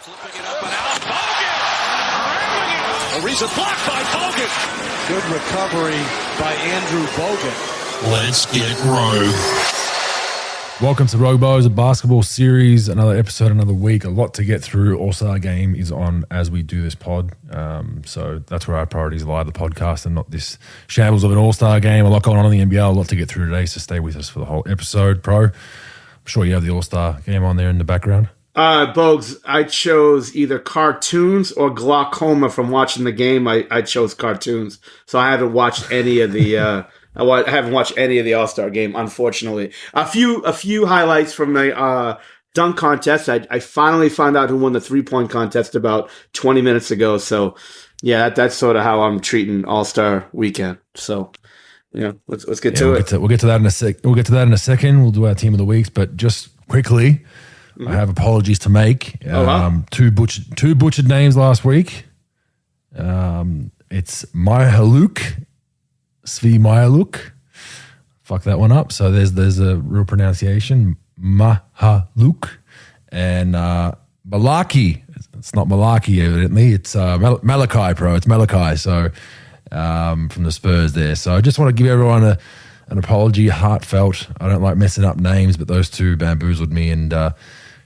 Flipping it up and out. Bogues! A recent block by Bogut. Good recovery by Andrew Bogut. Let's get Rogue. Welcome to Rogue Bows, a basketball series, another episode, another week. A lot to get through. All-Star Game is on as we do this pod. So that's where our priorities lie, the podcast, and not this shambles of an All-Star Game. A lot going on in the NBL, a lot to get through today, so stay with us for the whole episode. Pro, I'm sure you have the All-Star Game on there in the background. Bogues, I chose either cartoons or glaucoma from watching the game. I chose cartoons, so I haven't watched any of the. I haven't watched any of the All-Star Game, unfortunately. A few highlights from the dunk contest. I finally found out who won the 3-point contest about 20 minutes ago. So, yeah, that's sort of how I'm treating All-Star Weekend. So, yeah, let's get to it. We'll get to that in a sec. We'll get to that in a second. We'll do our team of the weeks, but just quickly. I have apologies to make. Two butchered names last week. It's Myhaluk, Svi Myhaluk. Fuck that one up. So there's a real pronunciation, Mahaluk, and Malaki. It's not Malaki, evidently. It's Malachi, bro. It's Malachi. So from the Spurs there. So I just want to give everyone an apology, heartfelt. I don't like messing up names, but those two bamboozled me and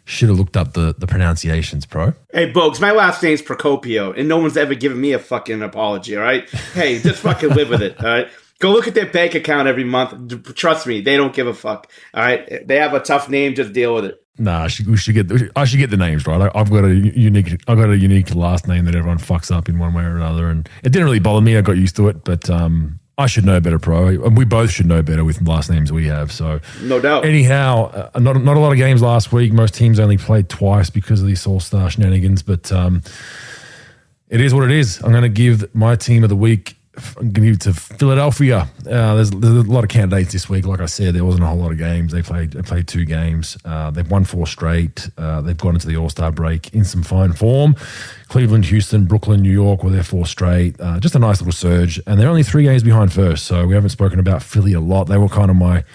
should have looked up the pronunciations, pro. Hey, Bogues, my last name's Procopio, and no one's ever given me a fucking apology, all right? Hey, just fucking live with it, all right? Go look at their bank account every month. Trust me, they don't give a fuck, all right? They have a tough name, just deal with it. Nah, I should get the names right. I've got a unique last name that everyone fucks up in one way or another, and it didn't really bother me. I got used to it, but I should know better, pro. And we both should know better with last names we have. So no doubt. Anyhow, not a lot of games last week. Most teams only played twice because of these all-star shenanigans. But it is what it is. I'm going to give my team of the week. I'm going to give it to Philadelphia. There's a lot of candidates this week. Like I said, there wasn't a whole lot of games. They played 2 games. They've won 4 straight. They've gone into the All-Star break in some fine form. Cleveland, Houston, Brooklyn, New York were their 4 straight. Just a nice little surge. And they're only 3 games behind first, so we haven't spoken about Philly a lot. They were kind of my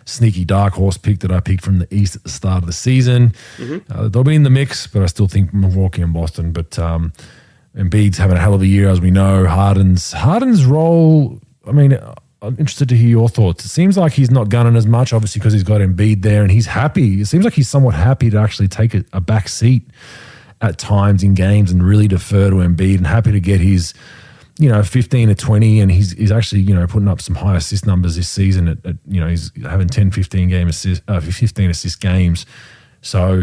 sneaky dark horse pick that I picked from the East at the start of the season. They'll be in the mix, but I still think Milwaukee and Boston. But Embiid's having a hell of a year, as we know. Harden's role, I mean, I'm interested to hear your thoughts. It seems like he's not gunning as much, obviously, because he's got Embiid there, and he's happy. It seems like he's somewhat happy to actually take a back seat at times in games and really defer to Embiid, and happy to get his, 15 to 20, and he's actually, putting up some high assist numbers this season. He's having 10, 15 assist games. So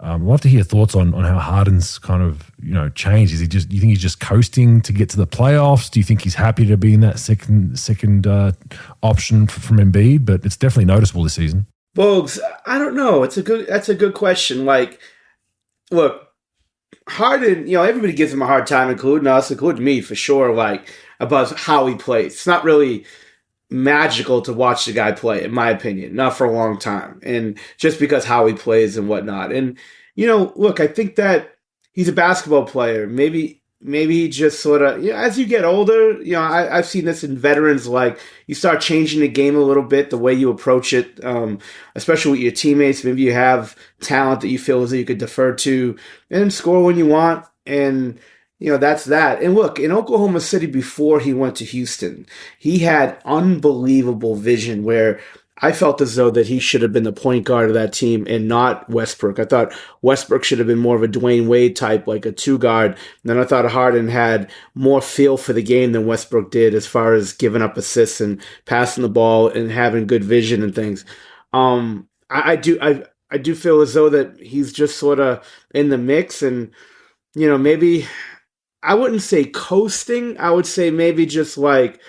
I'd love to hear thoughts on how Harden's kind of, changed. Do you think he's just coasting to get to the playoffs? Do you think he's happy to be in that second option from Embiid? But it's definitely noticeable this season. Bogues, I don't know. That's a good question. Like, look, Harden, everybody gives him a hard time, including us, including me for sure, like, about how he plays. It's not really magical to watch the guy play, in my opinion, not for a long time. And just because how he plays and whatnot. And, look, I think that he's a basketball player. Maybe he just sort of, as you get older, I've seen this in veterans, like you start changing the game a little bit, the way you approach it, especially with your teammates. Maybe you have talent that you feel as though you could defer to and score when you want. And, that's that. And look, in Oklahoma City before he went to Houston, he had unbelievable vision where I felt as though that he should have been the point guard of that team and not Westbrook. I thought Westbrook should have been more of a Dwayne Wade type, like a 2-guard. And then I thought Harden had more feel for the game than Westbrook did as far as giving up assists and passing the ball and having good vision and things. I do feel as though that he's just sort of in the mix and, maybe I wouldn't say coasting. I would say maybe just like,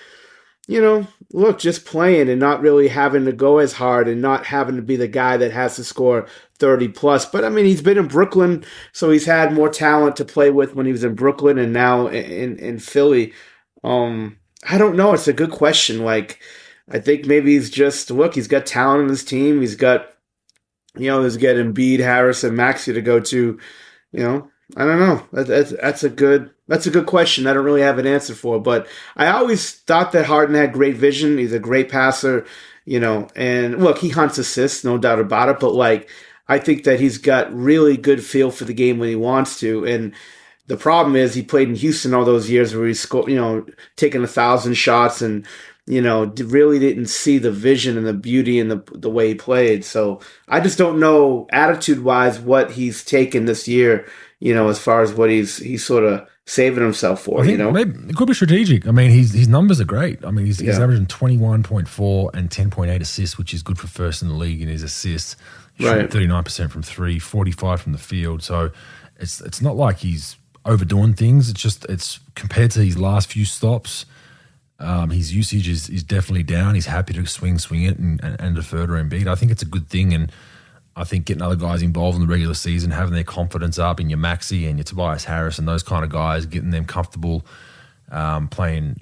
just playing and not really having to go as hard and not having to be the guy that has to score 30 plus. But I mean, he's been in Brooklyn, so he's had more talent to play with when he was in Brooklyn and now in Philly. I don't know. It's a good question. Like, I think maybe he's just, he's got talent on his team. He's got, he's got Embiid, Harris, and Maxey to go to, I don't know. That's a good question. I don't really have an answer for, but I always thought that Harden had great vision. He's a great passer, and look, he hunts assists, no doubt about it. But like, I think that he's got really good feel for the game when he wants to. And the problem is he played in Houston all those years where he scored, taking 1,000 shots and, really didn't see the vision and the beauty in the way he played. So I just don't know attitude-wise what he's taken this year, as far as what he's sort of saving himself for, I think maybe it could be strategic. I mean, his numbers are great. I mean, he's averaging 21.4 and 10.8 assists, which is good for first in the league in his assists. Shooting 39% from three, 45 from the field. So it's not like he's overdoing things. It's compared to his last few stops, his usage is definitely down. He's happy to swing it and defer to Embiid. I think it's a good thing, and I think getting other guys involved in the regular season, having their confidence up in your Maxey and your Tobias Harris and those kind of guys, getting them comfortable playing,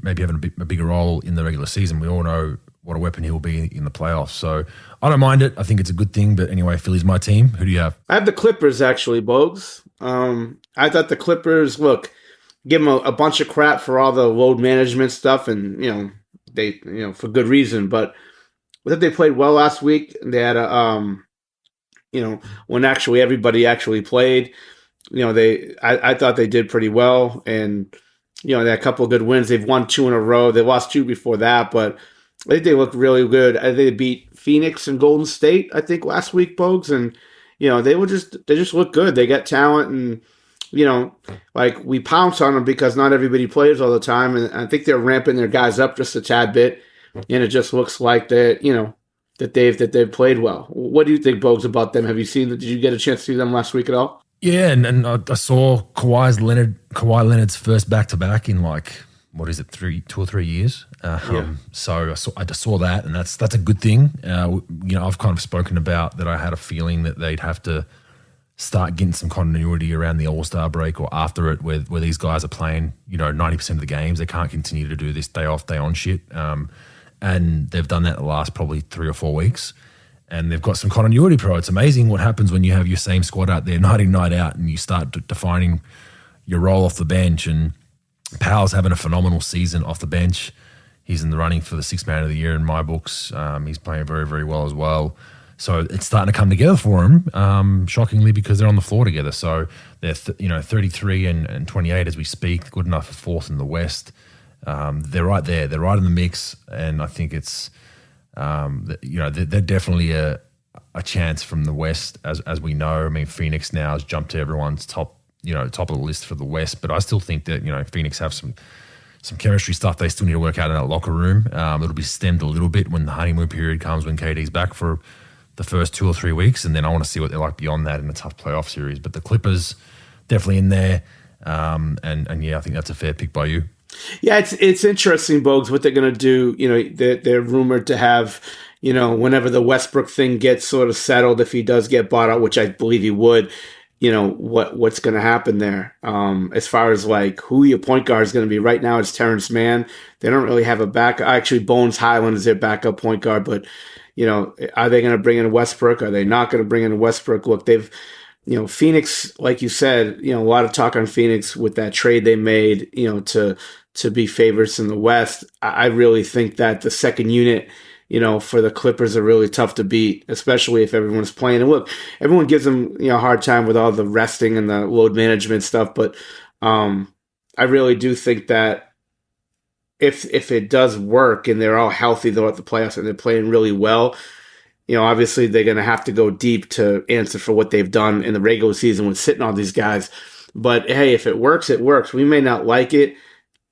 maybe having a bigger role in the regular season. We all know what a weapon he will be in the playoffs. So I don't mind it. I think it's a good thing. But anyway, Philly's my team. Who do you have? I have the Clippers, actually, Bogues. I thought the Clippers, look, give them a bunch of crap for all the load management stuff and, they, for good reason. But I thought they played well last week. They had when actually everybody actually played, I thought they did pretty well. And, they had a couple of good wins. They've won 2 in a row. They lost 2 before that, but I think they look really good. I think they beat Phoenix and Golden State, I think, last week, Bogues. And, they just look good. They got talent and, we pounce on them because not everybody plays all the time. And I think they're ramping their guys up just a tad bit. And it just looks like that, that they've played well. What do you think, Bogues, about them? Have you seen them? Did you get a chance to see them last week at all? Yeah, and I saw Kawhi Leonard's first back-to-back in 2 or 3 years. So I just saw that, and that's a good thing. I've kind of spoken about that I had a feeling that they'd have to start getting some continuity around the All-Star break or after it where these guys are playing, 90% of the games. They can't continue to do this day off, day on shit. And they've done that the last probably 3 or 4 weeks. And they've got some continuity, bro. It's amazing what happens when you have your same squad out there night in, night out, and you start defining your role off the bench. And Powell's having a phenomenal season off the bench. He's in the running for the 6th man of the year in my books. He's playing very, very well as well. So it's starting to come together for him, shockingly, because they're on the floor together. So they're 33 and 28 as we speak, good enough for 4th in the West. They're right there. They're right in the mix, and I think it's they're definitely a chance from the West, as we know. I mean, Phoenix now has jumped to everyone's top of the list for the West, but I still think that Phoenix have some chemistry stuff they still need to work out in that locker room. It'll be stemmed a little bit when the honeymoon period comes, when KD's back for the first 2 or 3 weeks, and then I want to see what they're like beyond that in a tough playoff series. But the Clippers definitely in there, and yeah, I think that's a fair pick by you. Yeah, it's interesting, Bogues, what they're going to do. They're rumored to have, whenever the Westbrook thing gets sort of settled, if he does get bought out, which I believe he would, what's going to happen there. As far as who your point guard is going to be right now, it's Terrence Mann. They don't really have a backup. Actually, Bones Highland is their backup point guard, but are they going to bring in Westbrook? Are they not going to bring in Westbrook? Look, they've, Phoenix, like you said, a lot of talk on Phoenix with that trade they made, to be favorites in the West. I really think that the second unit, for the Clippers are really tough to beat, especially if everyone's playing. And look, everyone gives them, a hard time with all the resting and the load management stuff. But I really do think that if it does work and they're all healthy throughout the playoffs and they're playing really well, obviously they're going to have to go deep to answer for what they've done in the regular season with sitting all these guys. But hey, if it works, it works. We may not like it.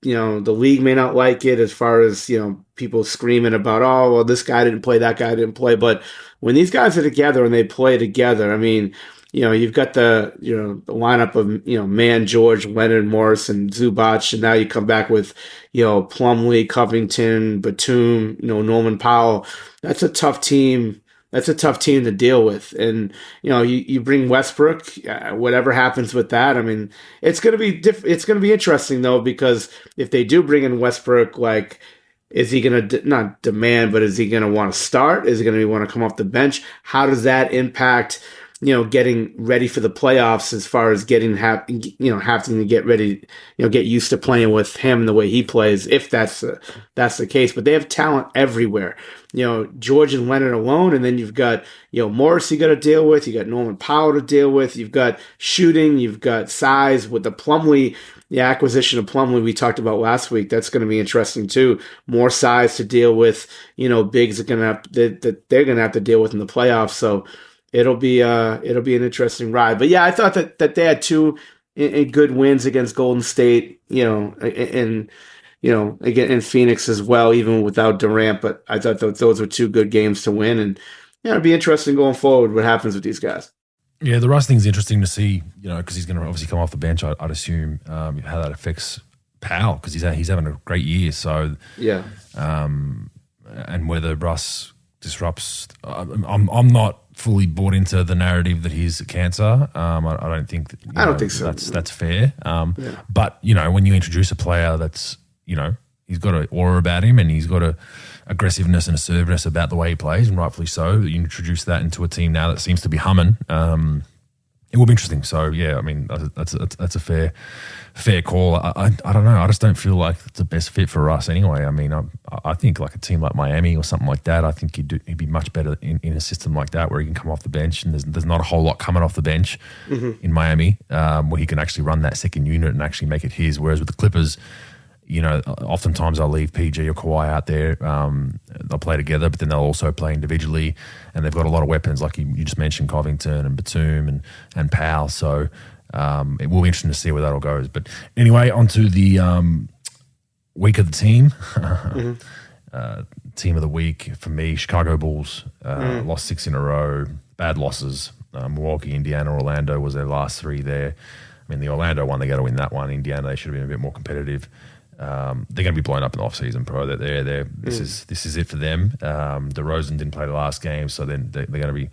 The league may not like it as far as, people screaming about, oh, well, this guy didn't play, that guy didn't play. But when these guys are together and they play together, I mean, you've got the lineup of, Mann, George, Leonard, Morris, and Zubac. And now you come back with, Plumlee, Covington, Batum, Norman Powell. That's a tough team. That's a tough team to deal with. And, you bring Westbrook, whatever happens with that. I mean, it's going to be it's going to be interesting, though, because if they do bring in Westbrook, is he going to not demand, but is he going to want to start? Is he going to want to come off the bench? How does that impact, getting ready for the playoffs as far as having to get ready, get used to playing with him the way he plays, if that's the case. But they have talent everywhere. George and Leonard alone, and then you've got, Morris you got to deal with, you got Norman Powell to deal with, you've got shooting, you've got size with the acquisition of Plumlee we talked about last week. That's going to be interesting too. More size to deal with, bigs they're going to have to deal with in the playoffs. So it'll be an interesting ride. But yeah, I thought that they had two good wins against Golden State, and again in Phoenix as well, even without Durant. But I thought those were two good games to win, and it'll be interesting going forward what happens with these guys. Yeah, the Russ thing's interesting to see, because he's going to obviously come off the bench. I'd assume how that affects Powell, because he's having a great year. So yeah, and whether Russ disrupts, I'm not fully bought into the narrative that he's cancer. I don't think. I don't think so. That's fair. But when you introduce a player that's he's got an aura about him, and he's got a aggressiveness and assertiveness about the way he plays, and rightfully so. You introduce that into a team now that seems to be humming. It will be interesting. So yeah, I mean that's a fair call. I don't know. I just don't feel like it's the best fit for us anyway. I mean, I think like a team like Miami or something like that. I think he'd be much better in a system like that where he can come off the bench, and there's not a whole lot coming off the bench in Miami, where he can actually run that second unit and actually make it his. Whereas with the Clippers, oftentimes I'll leave PG or Kawhi out there. They'll play together, but then they'll also play individually, and they've got a lot of weapons, like you just mentioned, Covington and Batum and Powell. So it will be interesting to see where that all goes. But anyway, onto the week of the team. Team of the week for me, Chicago Bulls. Lost 6 in a row, bad losses. Milwaukee, Indiana, Orlando was their last 3 there. I mean, the Orlando one, they got to win that one. Indiana, they should have been a bit more competitive. They're going to be blown up in the off-season, pro. This is it for them. DeRozan didn't play the last game, so then they're going to be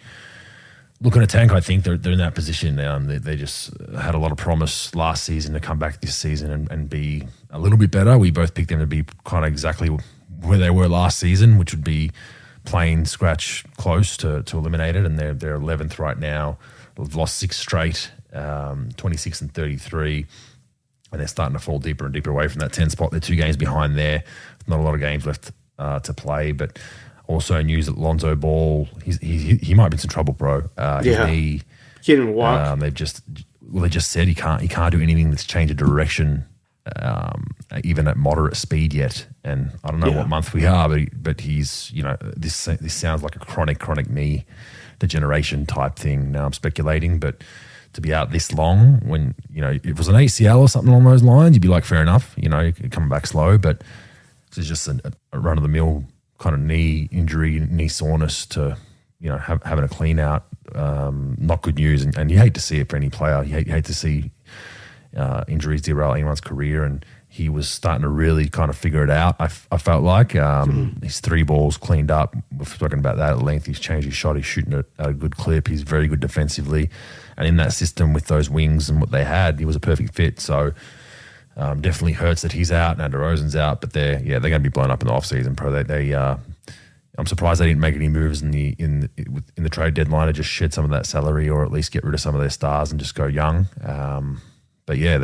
looking to tank. I think they're in that position. They just had a lot of promise last season to come back this season and be a little bit better. We both picked them to be kind of exactly where they were last season, which would be playing scratch close to eliminated, and they're 11th right now. They've lost 6 straight, 26 and 33. And they're starting to fall deeper and deeper away from that 10 spot. They're 2 games behind there. Not a lot of games left to play, but also news that Lonzo Ball, he might be in some trouble, bro. His knee, he didn't walk. They just said he can't do anything that's changed a direction, even at moderate speed yet. And I don't know what month we are, but he's this sounds like a chronic knee degeneration type thing. Now I'm speculating, but to be out this long, when if it was an ACL or something along those lines, you'd be like, fair enough, you're coming back slow. But it's just a run of the mill kind of knee injury, knee soreness to having a clean out. Not good news, and you hate to see it for any player. You hate to see injuries derail anyone's career, and he was starting to really kind of figure it out. I felt like his 3 balls cleaned up. We've spoken about that at length. He's changed his shot. He's shooting it at a good clip. He's very good defensively. And in that system with those wings and what they had, he was a perfect fit. So definitely hurts that he's out and DeRozan's out. But they're going to be blown up in the offseason, pro. I'm surprised they didn't make any moves in the trade deadline to just shed some of that salary, or at least get rid of some of their stars and just go young. But yeah,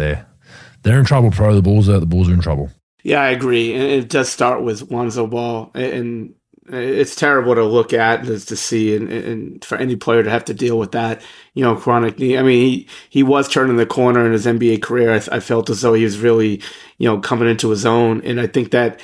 they're in trouble, pro. The Bulls are in trouble. Yeah, I agree. And it does start with Lonzo Ball, and it's terrible to look at, to see, and for any player to have to deal with that, chronic knee. I mean, he was turning the corner in his NBA career. I felt as though he was really, coming into his own. And I think that,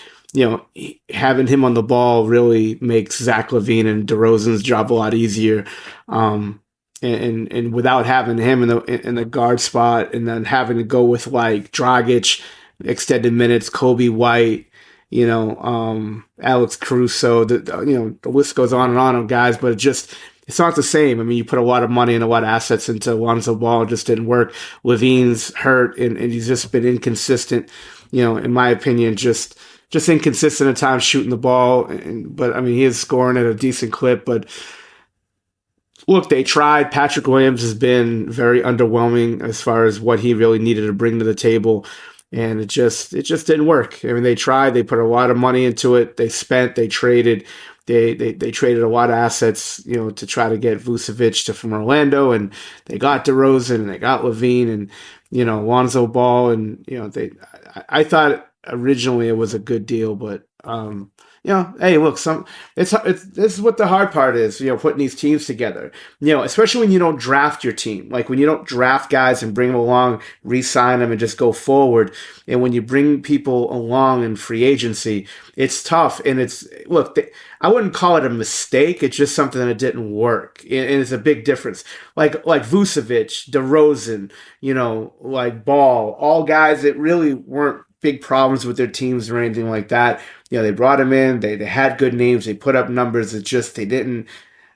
having him on the ball really makes Zach LaVine and DeRozan's job a lot easier. And without having him in the guard spot, and then having to go with like Dragic, extended minutes, Kobe White, Alex Caruso, the list goes on and on of guys, but it's not the same. I mean, you put a lot of money and a lot of assets into Lonzo Ball, it just didn't work. Levine's hurt, and he's just been inconsistent, in my opinion, just inconsistent at times shooting the ball. But I mean, he is scoring at a decent clip, but look, they tried. Patrick Williams has been very underwhelming as far as what he really needed to bring to the table. And it just didn't work. I mean, they tried. They put a lot of money into it. They spent. They traded. they traded a lot of assets, to try to get Vucevic from Orlando, and they got DeRozan and they got Levine and Lonzo Ball, and I thought originally it was a good deal, but hey, look, this is what the hard part is, putting these teams together, especially when you don't draft your team, like when you don't draft guys and bring them along, re-sign them and just go forward. And when you bring people along in free agency, it's tough. And I wouldn't call it a mistake. It's just something that didn't work. And it's a big difference. Like Vucevic, DeRozan, like Ball, all guys that really weren't big problems with their teams or anything like that. They brought him in. They had good names. They put up numbers. It's just they didn't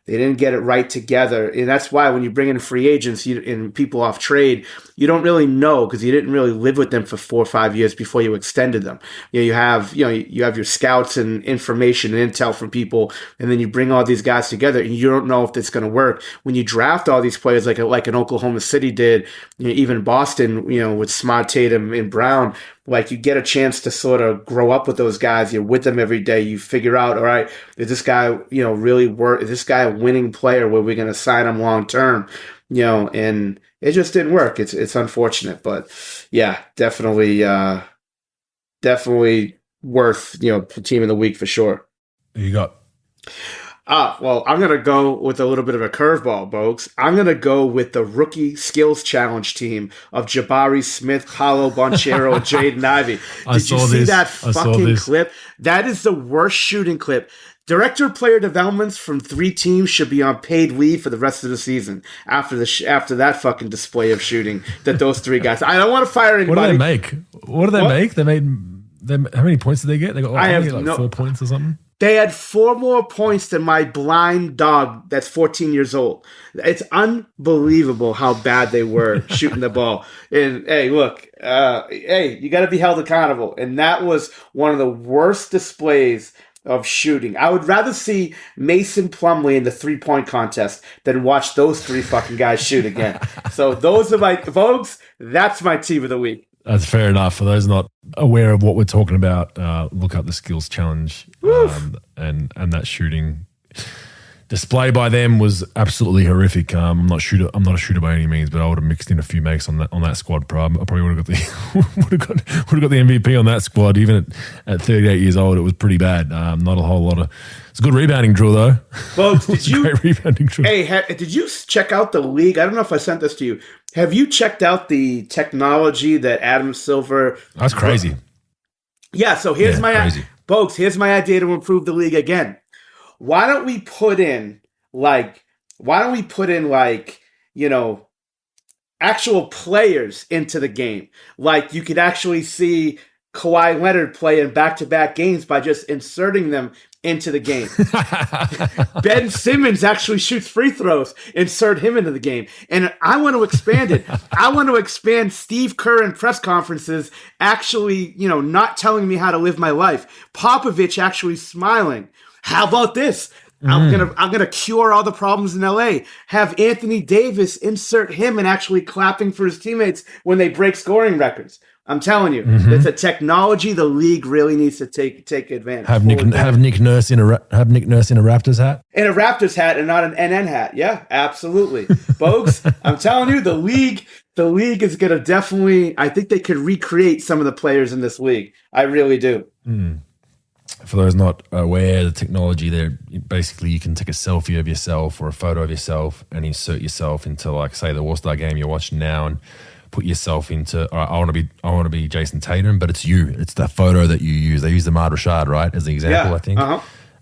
get it right together. And that's why when you bring in free agents and people off trade, you don't really know because you didn't really live with them for 4 or 5 years before you extended them. You have your scouts and information and intel from people, and then you bring all these guys together, and you don't know if it's going to work. When you draft all these players like an Oklahoma City did, even Boston, with Smart, Tatum, and Brown, like you get a chance to sort of grow up with those guys. You're with them every day. You figure out, all right, is this guy, really work? Is this guy a winning player where we're going to sign him long term? And it just didn't work. It's unfortunate, but yeah, definitely worth, team of the week for sure. Who you got? Well, I'm going to go with a little bit of a curveball, Bogues. I'm going to go with the Rookie Skills Challenge team of Jabari Smith, Paolo Banchero, and Jaden Ivey. Did you see that fucking clip? That is the worst shooting clip. Director of Player Developments from 3 teams should be on paid leave for the rest of the season after that fucking display of shooting that those 3 guys. I don't want to fire anybody. What do they make? What do they make? They made how many points did they get? They got 4 points or something. They had 4 more points than my blind dog that's 14 years old. It's unbelievable how bad they were shooting the ball. And, hey, look, you got to be held accountable. And that was one of the worst displays of shooting. I would rather see Mason Plumlee in the 3-point contest than watch those 3 fucking guys shoot again. So those are my Bogues. That's my team of the week. That's fair enough. For those not aware of what we're talking about, look up the skills challenge, and that shooting display by them was absolutely horrific. I'm not a shooter by any means, but I would have mixed in a few makes on that squad. I probably would have got the MVP on that squad. Even at 38 years old, it was pretty bad. Not a whole lot of. It's a good rebounding drill though. Folks, great rebounding drill. Hey, did you check out the league? I don't know if I sent this to you. Have you checked out the technology that Adam Silver? That's crazy. Yeah. So here's my idea to improve the league again. Why don't we put in actual players into the game? Like you could actually see Kawhi Leonard play in back-to-back games by just inserting them into the game. Ben Simmons actually shoots free throws. Insert him into the game. And I want to expand it. I want to expand Steve Kerr in press conferences actually, not telling me how to live my life. Popovich actually smiling. How about this? I'm gonna cure all the problems in LA. Have Anthony Davis insert him and actually clapping for his teammates when they break scoring records. I'm telling you, it's a technology the league really needs to take advantage. Have Nick Nurse in a Raptors hat. In a Raptors hat and not an NN hat. Yeah, absolutely, folks. I'm telling you, the league is gonna definitely. I think they could recreate some of the players in this league. I really do. For those not aware, the technology there, basically you can take a selfie of yourself or a photo of yourself and insert yourself into, like, say, the All-Star game you're watching now, and put yourself into. All right, I want to be Jason Tatum, but it's you. It's that photo that you use. They use the Ahmad Rashad, right, as an example, I think.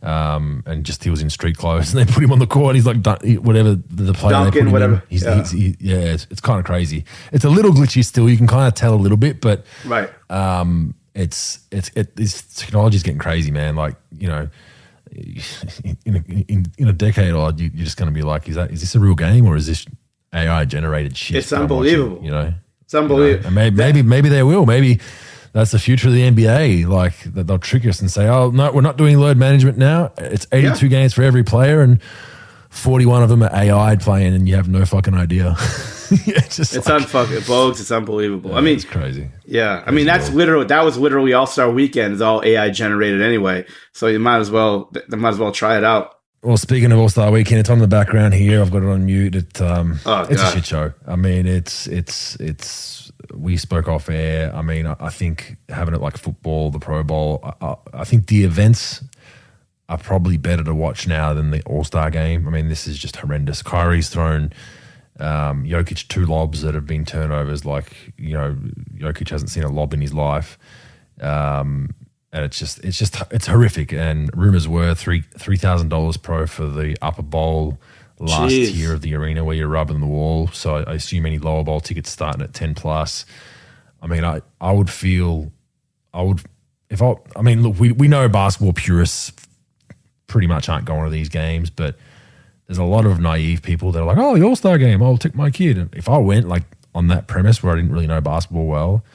And just he was in street clothes, and they put him on the court. And he's like whatever the player Duncan, whatever. It's kind of crazy. It's a little glitchy still. You can kind of tell a little bit, but right. This technology is getting crazy, man. Like, in a decade, or you're just going to be like, is this a real game or is this AI generated shit? It's unbelievable. It's unbelievable. And maybe they will. Maybe that's the future of the NBA. Like they'll trick us and say, oh no, we're not doing load management now. It's 82 games for every player, and 41 of them are AI playing, and you have no fucking idea. Just It's unfucking Bogues. It's unbelievable. I mean, it's crazy. Yeah, I mean that was literally All-Star Weekend. It's all AI generated anyway, so they might as well try it out. Well, speaking of All-Star Weekend, it's on the background here. I've got it on mute. It's God. a shit show. I mean, it's. We spoke off air. I mean, I think having it like football, the Pro Bowl. I think the events are probably better to watch now than the All-Star game. I mean, this is just horrendous. Kyrie's thrown Jokic 2 lobs that have been turnovers. Like, Jokic hasn't seen a lob in his life. And it's horrific. And rumors were $3,000 pro for the upper bowl last tier of the arena where you're rubbing the wall. So I assume any lower bowl tickets starting at 10 plus. I mean, look, we know basketball purists pretty much aren't going to these games, but there's a lot of naive people that are like, oh, the All-Star game, I'll take my kid. And if I went like on that premise where I didn't really know basketball well,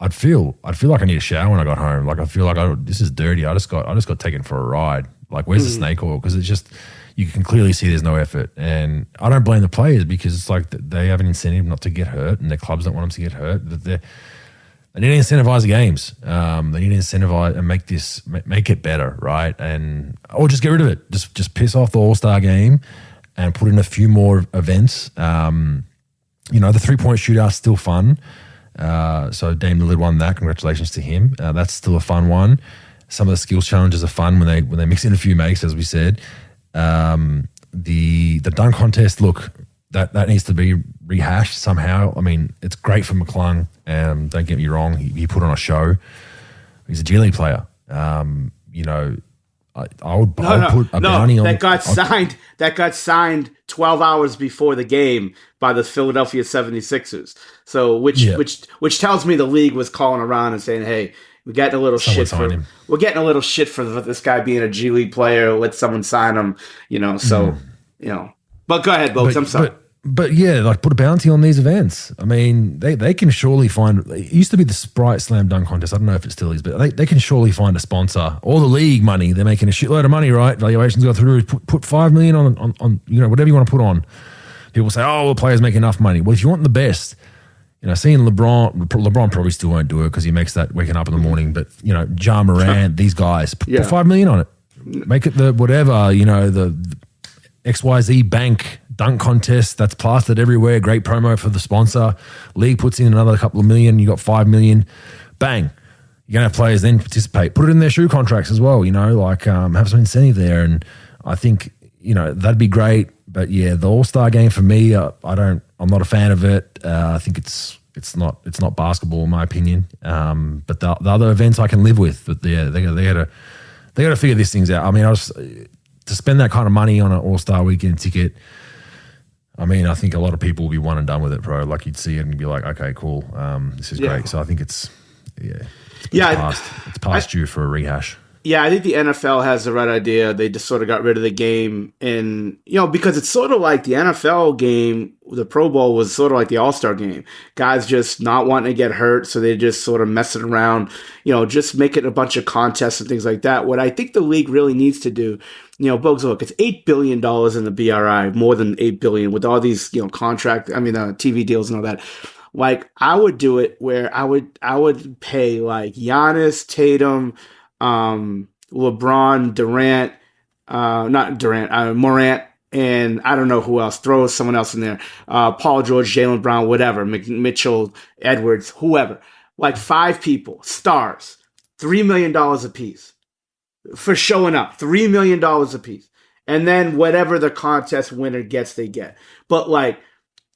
I'd feel like I need a shower when I got home. Like I feel like this is dirty. I just got taken for a ride. Like where's the snake oil? Because it's just, you can clearly see there's no effort. And I don't blame the players because it's like they have an incentive not to get hurt and their clubs don't want them to get hurt. They need to incentivize the games. They need to incentivize and make it better, right? Or just get rid of it. Just piss off the All-Star game and put in a few more events. The 3-point shootout's still fun. So Dame Lillard won that. Congratulations to him. That's still a fun one. Some of the skills challenges are fun when they mix in a few makes, as we said. The dunk contest, look, that needs to be rehashed somehow. I mean, it's great for McClung. Don't get me wrong, he put on a show. He's a G League player. I would put a bounty on that got signed 12 hours before the game by the Philadelphia 76ers. So which tells me the league was calling around and saying, hey, we're getting a little shit for this guy being a G League player. Let someone sign him, But go ahead, Bogues. I'm sorry. But yeah, like put a bounty on these events. I mean, they can surely find. It used to be the Sprite Slam Dunk Contest. I don't know if it still is, but they can surely find a sponsor. All the league money, they're making a shitload of money, right? Valuations go through. Put $5 million on whatever you want to put on. People say, oh, well, the players make enough money. Well, if you want the best, seeing LeBron probably still won't do it because he makes that waking up in the morning. But Ja Morant, these guys, put $5 million on it. Make it the whatever, the XYZ Bank dunk contest that's plastered everywhere. Great promo for the sponsor. League puts in another couple of million. You got $5 million. Bang. You're going to have players then participate. Put it in their shoe contracts as well, have some incentive there. And I think, that'd be great. But yeah, the All-Star game for me, I'm not a fan of it. I think it's not basketball in my opinion. But the other events I can live with. But yeah, they got to figure these things out. I mean, to spend that kind of money on an All-Star weekend ticket, I mean, I think a lot of people will be one and done with it, bro. Like you'd see it and be like, okay, cool, this is great. So I think it's past due for a rehash. Yeah, I think the NFL has the right idea. They just sort of got rid of the game, and because it's sort of like the NFL game, the Pro Bowl was sort of like the All-Star game. Guys just not wanting to get hurt, so they just sort of messing around, just make it a bunch of contests and things like that. What I think the league really needs to do, Bogues, look, it's $8 billion in the BRI, more than $8 billion with all these, TV deals and all that. Like, I would do it where I would pay like Giannis, Tatum, LeBron, Durant, Morant, and I don't know who else. Throw someone else in there. Paul George, Jaylen Brown, whatever. Mitchell, Edwards, whoever. Like 5 people, stars, $3 million a piece for showing up. $3 million a piece. And then whatever the contest winner gets, they get. But like,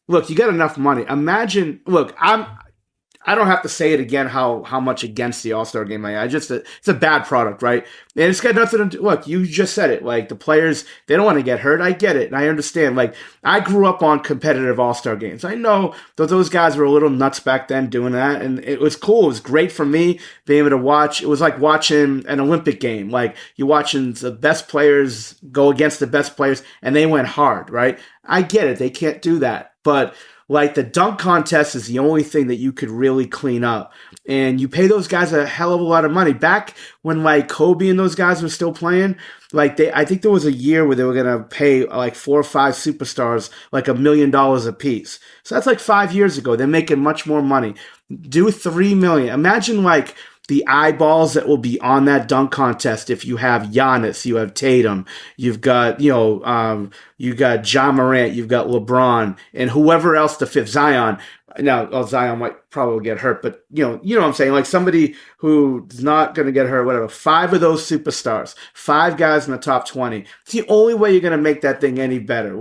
look, you got enough money. Imagine, look, I don't have to say it again how much against the All-Star game I am. It's a bad product, right? And it's got nothing to do. Look, you just said it. Like, the players, they don't want to get hurt. I get it. And I understand. Like, I grew up on competitive All-Star games. I know that those guys were a little nuts back then doing that. And it was cool. It was great for me being able to watch. It was like watching an Olympic game. Like, you're watching the best players go against the best players, and they went hard, right? I get it. They can't do that. But Like, the dunk contest is the only thing that you could really clean up. And you pay those guys a hell of a lot of money. Back when, like, Kobe and those guys were still playing, like, I think there was a year where they were going to pay, like, 4 or 5 superstars, like, $1 million a piece. So that's like 5 years ago. They're making much more money. Do $3 million. Imagine, like, the eyeballs that will be on that dunk contest if you have Giannis, you have Tatum, you've got, you got Ja Morant, you've got LeBron, and whoever else, the fifth, Zion. Now, Zion might probably get hurt, but you know what I'm saying? Like, somebody who's not going to get hurt, whatever. 5 of those superstars, 5 guys in the top 20. It's the only way you're going to make that thing any better.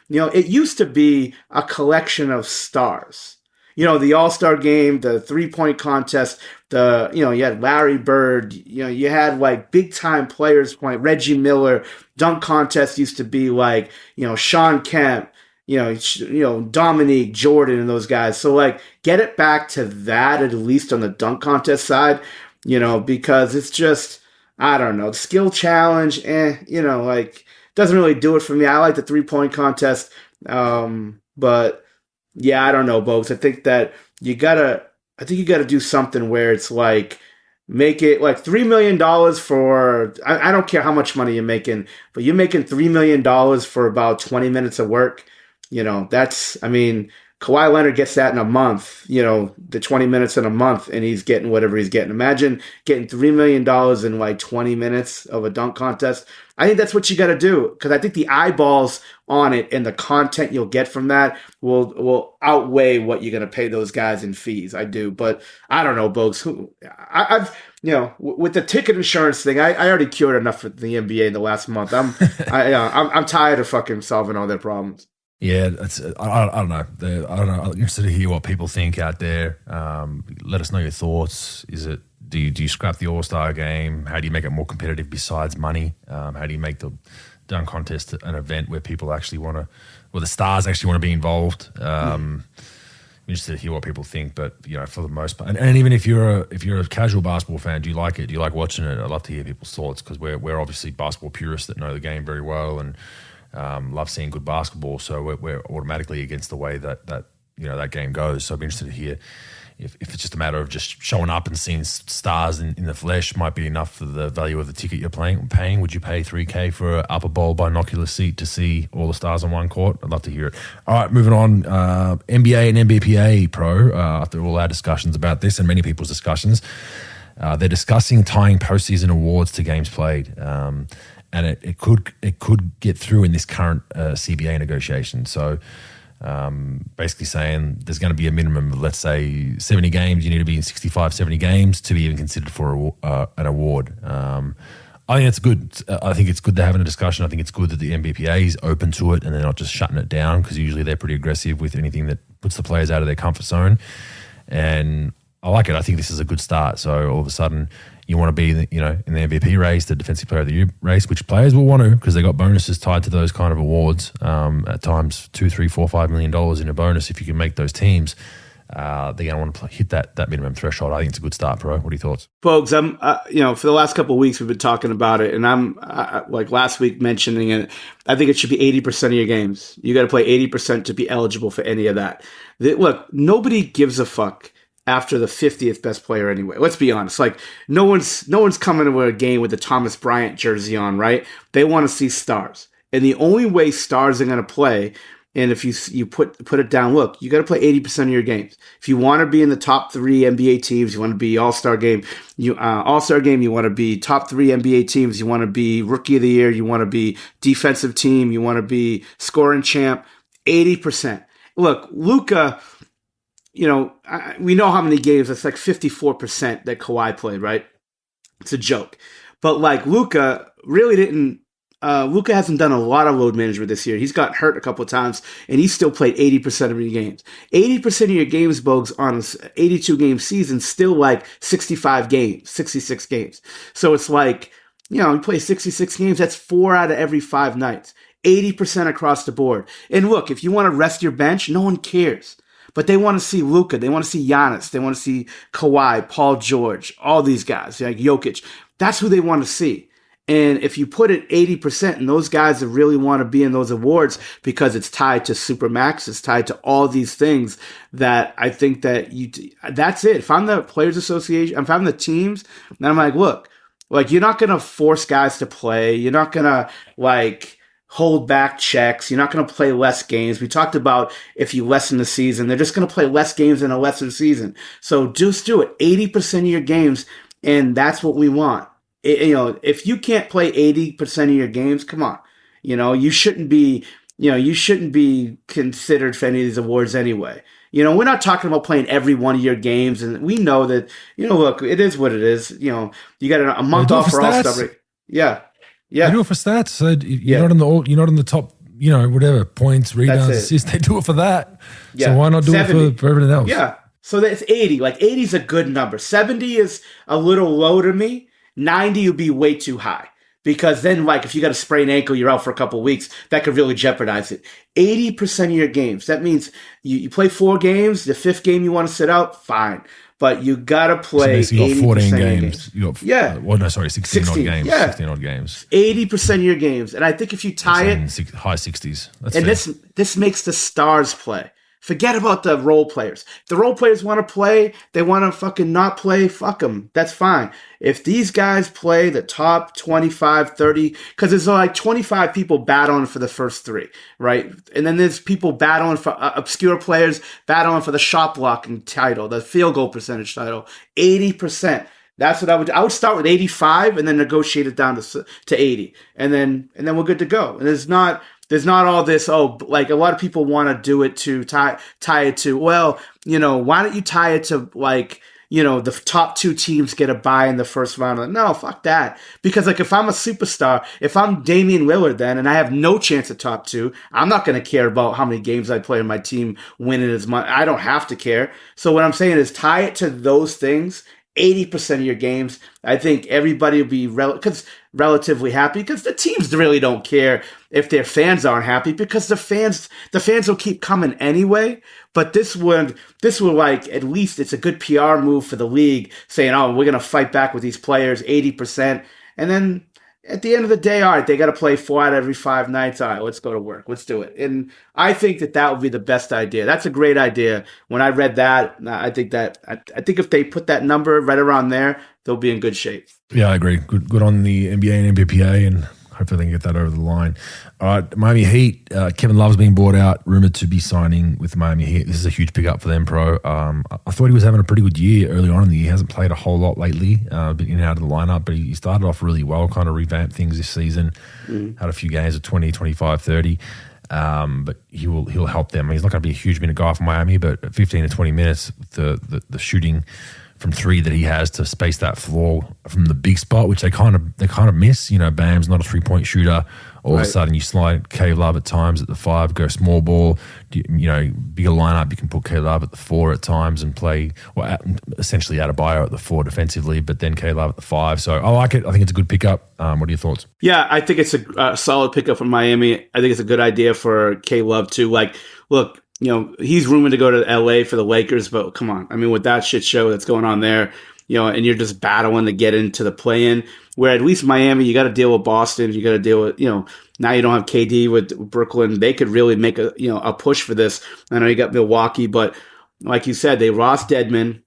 It used to be a collection of stars. The All-Star game, the 3-point contest, you had Larry Bird, you had like big time players playing. Reggie Miller. Dunk contest used to be like, Sean Kemp, Dominique, Jordan, and those guys. So like, get it back to that, at least on the dunk contest side, because it's just, I don't know, skill challenge, like, doesn't really do it for me. I like the 3-point contest, but yeah, I don't know, Bogues. I think that you gotta do something where it's like, make it like $3 million for, I don't care how much money you're making, but you're making $3 million for about 20 minutes of work. Kawhi Leonard gets that in a month, the 20 minutes in a month, and he's getting whatever he's getting. Imagine getting $3 million in like 20 minutes of a dunk contest. I think that's what you got to do, because I think the eyeballs on it and the content you'll get from that will outweigh what you're going to pay those guys in fees. I do, but I don't know, Bogues. I've with the ticket insurance thing, I already cured enough for the NBA in the last month. I'm tired of fucking solving all their problems. Yeah, I don't know. I'm interested to hear what people think out there. Let us know your thoughts. Do you scrap the All-Star game? How do you make it more competitive besides money? How do you make the dunk contest an event where people actually where the stars actually want to be involved? I'm interested to hear what people think, but for the most part, and even if you're a casual basketball fan, do you like it? Do you like watching it? I'd love to hear people's thoughts, because we're obviously basketball purists that know the game very well and love seeing good basketball. So we're automatically against the way that that game goes. So I'd be interested to hear if it's just a matter of just showing up and seeing stars in the flesh might be enough for the value of the ticket you're paying. Would you pay $3,000 for an upper bowl binocular seat to see all the stars on one court? I'd love to hear it. All right, moving on. NBA and NBPA Pro, after all our discussions about this and many people's discussions, they're discussing tying postseason awards to games played. And it could get through in this current CBA negotiation. So basically saying there's going to be a minimum of, let's say, 70 games. You need to be in 65, 70 games to be even considered for an award. I think it's good. I think it's good to have a discussion. I think it's good that the NBPA is open to it and they're not just shutting it down, because usually they're pretty aggressive with anything that puts the players out of their comfort zone. And I like it. I think this is a good start. So all of a sudden, you want to be, in the MVP race, the Defensive Player of the Year race, which players will want to, because they got bonuses tied to those kind of awards. At times, $2, $3, $4, $5 million in a bonus if you can make those teams. They're going to want to hit that minimum threshold. I think it's a good start, bro. What are your thoughts? Folks, I'm, for the last couple of weeks, we've been talking about it, and I'm like last week mentioning it. I think it should be 80% of your games. You got to play 80% to be eligible for any of that. Look, nobody gives a fuck after the 50th best player anyway. Let's be honest. Like, no one's coming to a game with the Thomas Bryant jersey on, right? They want to see stars. And the only way stars are going to play, and if you put it down, look, you got to play 80% of your games. If you want to be in the top 3 NBA teams, you want to be All-Star game, you want to be top 3 NBA teams, you want to be Rookie of the Year, you want to be defensive team, you want to be scoring champ, 80%. Look, Luka, we know how many games. It's like 54% that Kawhi played, right? It's a joke. But like, Luka really didn't. Luka hasn't done a lot of load management this year. He's got hurt a couple of times, and he still played 80% of your games. 80% of your games, Bogues, on an 82-game season, still like 65 games, 66 games. So it's like, you play 66 games, that's 4 out of every 5 nights. 80% across the board. And look, if you want to rest your bench, no one cares. But they want to see Luka. They want to see Giannis. They want to see Kawhi, Paul George, all these guys, like Jokic. That's who they want to see. And if you put it 80%, and those guys that really want to be in those awards because it's tied to Supermax, it's tied to all these things that I think that that's it. If I'm the Players Association, if I'm the teams, then I'm like, look, like you're not going to force guys to play. You're not going to like hold back checks. You're not going to play less games. We talked about if you lessen the season, they're just going to play less games in a lesser season. So just do it 80% of your games, and that's what we want. If you can't play 80% of your games, come on. You shouldn't be considered for any of these awards anyway. We're not talking about playing every one of your games, and we know that, look, it is what it is. You got a month off for All-Star break. Yeah. Yeah. They do it for stats. So you're not in the top, whatever, points, rebounds, assists. They do it for that. Yeah. So why not do 70. It for everything else? Yeah. So that's 80. Like 80 is a good number. 70 is a little low to me. 90 would be way too high, because then, like, if you got a sprained ankle, you're out for a couple of weeks, that could really jeopardize it. 80% of your games. That means you play 4 games. The 5th game you want to sit out, fine. But you got to play 80% 14 of games. You got, 16 odd games. Yeah. 16 odd games. 80% of your games. And I think if you tie it, high 60s. That's and fair. this makes the stars play. Forget about the role players. If the role players want to play, they want to fucking not play, fuck them. That's fine. If these guys play the top 25, 30, because there's like 25 people battling for the first 3, right? And then there's people battling for obscure players, battling for the shot blocking title, the field goal percentage title, 80%. That's what I would start with 85 and then negotiate it down to 80. And then we're good to go. And there's not all this, like a lot of people want to do it to tie it to, well, why don't you tie it to like, the top 2 teams get a bye in the first round? Like, no, fuck that. Because like if I'm a superstar, if I'm Damian Lillard then and I have no chance at top 2, I'm not going to care about how many games I play in my team winning as much. I don't have to care. So what I'm saying is tie it to those things. 80% of your games, I think everybody will be relatively happy, because the teams really don't care if their fans aren't happy, because the fans will keep coming anyway. But this will like, at least it's a good PR move for the league, saying, we're going to fight back with these players 80%. And then at the end of the day, all right, they got to play 4 out of every 5 nights. All right, let's go to work. Let's do it. And I think that would be the best idea. That's a great idea. When I read that, I think if they put that number right around there, they'll be in good shape. Yeah, I agree. Good on the NBA and NBPA, and hopefully they can get that over the line. All right, Miami Heat. Kevin Love's been bought out, rumored to be signing with Miami Heat. This is a huge pickup for them, pro. I thought he was having a pretty good year early on in the year. He hasn't played a whole lot lately, been in and out of the lineup, but he started off really well, kind of revamped things this season. Had a few games of 20, 25, 30. But he'll help them. He's not going to be a huge minute guy for Miami, but at 15 to 20 minutes, the shooting from 3 that he has to space that floor from the big spot, which they kind of miss. Bam's not a 3-point shooter. All of a sudden, you slide K-Love at times at the 5, go small ball. Bigger lineup, you can put K-Love at the 4 at times and play, essentially Adebayo at the 4 defensively, but then K-Love at the 5. So I like it. I think it's a good pickup. What are your thoughts? Yeah, I think it's a solid pickup from Miami. I think it's a good idea for K-Love too. Like, look, he's rumored to go to LA for the Lakers, but come on. I mean, with that shit show that's going on there, and you're just battling to get into the play-in, where at least Miami, you got to deal with Boston. You got to deal with, now you don't have KD with Brooklyn. They could really make a push for this. I know you got Milwaukee, but like you said, they lost Dedmon.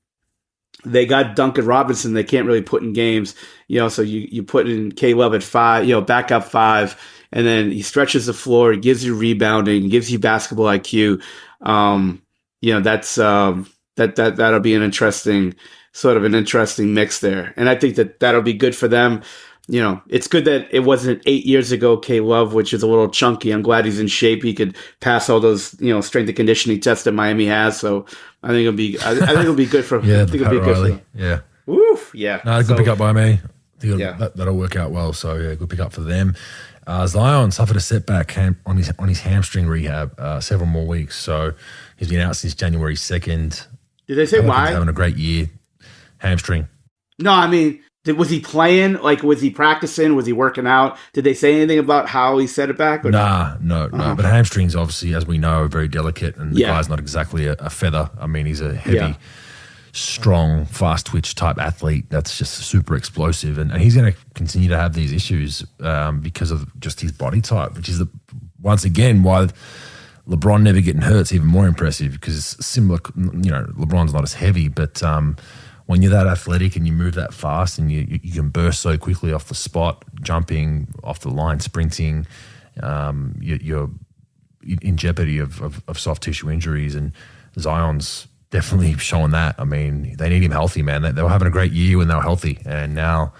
They got Duncan Robinson. They can't really put in games, so you put in K-Love at 5, backup 5. And then he stretches the floor, he gives you rebounding, gives you basketball IQ. That'll be an interesting mix there. And I think that'll be good for them. It's good that it wasn't 8 years ago, K-Love, which is a little chunky. I'm glad he's in shape. He could pass all those, strength and conditioning tests that Miami has. So I think it'll be good for him. Yeah, I think it'll be good for them. Yeah. Woof. Yeah. No, good pick up by me. I think that'll work out well. So yeah, good pick up for them. Zion suffered a setback on his hamstring rehab, several more weeks. So he's been out since January 2nd. Did they say why? He's having a great year. Hamstring. No, I mean, was he playing? Like, was he practicing? Was he working out? Did they say anything about how he set it back? Or no. But hamstrings, obviously, as we know, are very delicate, and the guy's not exactly a feather. I mean, he's a heavy strong, fast twitch type athlete that's just super explosive. And he's going to continue to have these issues because of just his body type, which is, once again, why LeBron never getting hurt is even more impressive, because it's similar, LeBron's not as heavy, but when you're that athletic and you move that fast and you can burst so quickly off the spot, jumping off the line, sprinting, you're in jeopardy of soft tissue injuries. And Zion's definitely showing that. I mean, they need him healthy, man. They were having a great year when they were healthy, and now,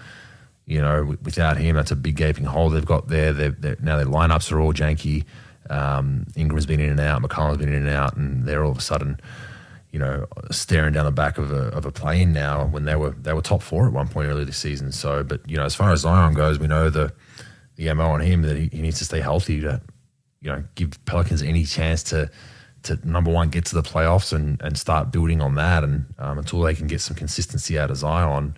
without him, that's a big gaping hole they've got there. Now their lineups are all janky. Ingram's been in and out, McCollum's been in and out, and they're all of a sudden, staring down the back of a plane now when they were top 4 at one point earlier this season. So, but as far as Zion goes, we know the MO on him that he needs to stay healthy to, give Pelicans any chance to number one, get to the playoffs and start building on that. And until they can get some consistency out of Zion,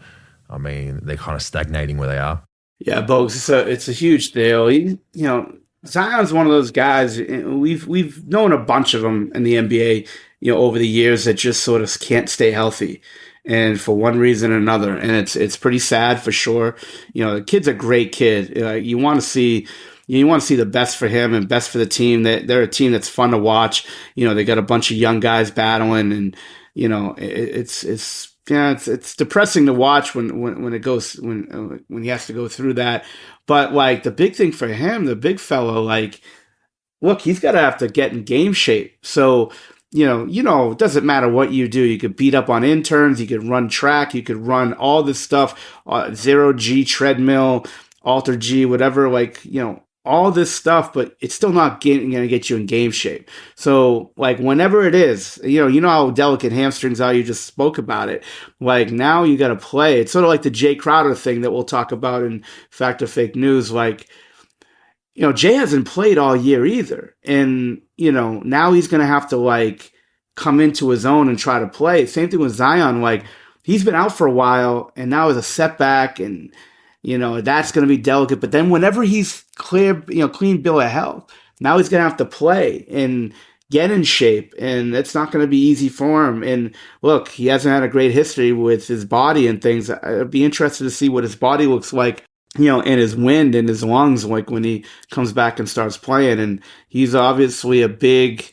I mean, they're kind of stagnating where they are. Yeah, Bogues, it's a huge deal. Zion's one of those guys. We've known a bunch of them in the NBA, over the years that just sort of can't stay healthy, and for one reason or another. And it's pretty sad for sure. The kid's a great kid. You want to see the best for him and best for the team. They're a team that's fun to watch. They got a bunch of young guys battling, and it's depressing to watch when he has to go through that. But like, the big thing for him, the big fellow, like, look, he's got to have to get in game shape. So, it doesn't matter what you do. You could beat up on interns. You could run track. You could run all this stuff, 0G treadmill, Alter G, whatever, all this stuff, but it's still not going to get you in game shape. So, like, whenever it is, how delicate hamstrings are, you just spoke about it. Like, now you got to play. It's sort of like the Jay Crowder thing that we'll talk about in Fact or Fake News. Like, Jay hasn't played all year either. And, now he's going to have to, like, come into his own and try to play. Same thing with Zion. Like, he's been out for a while, and now it's a setback, and that's going to be delicate. But then whenever he's clean bill of health, now he's going to have to play and get in shape, and it's not going to be easy for him. And look, he hasn't had a great history with his body and things. I'd be interested to see what his body looks like, and his wind in his lungs, like when he comes back and starts playing. And he's obviously a big,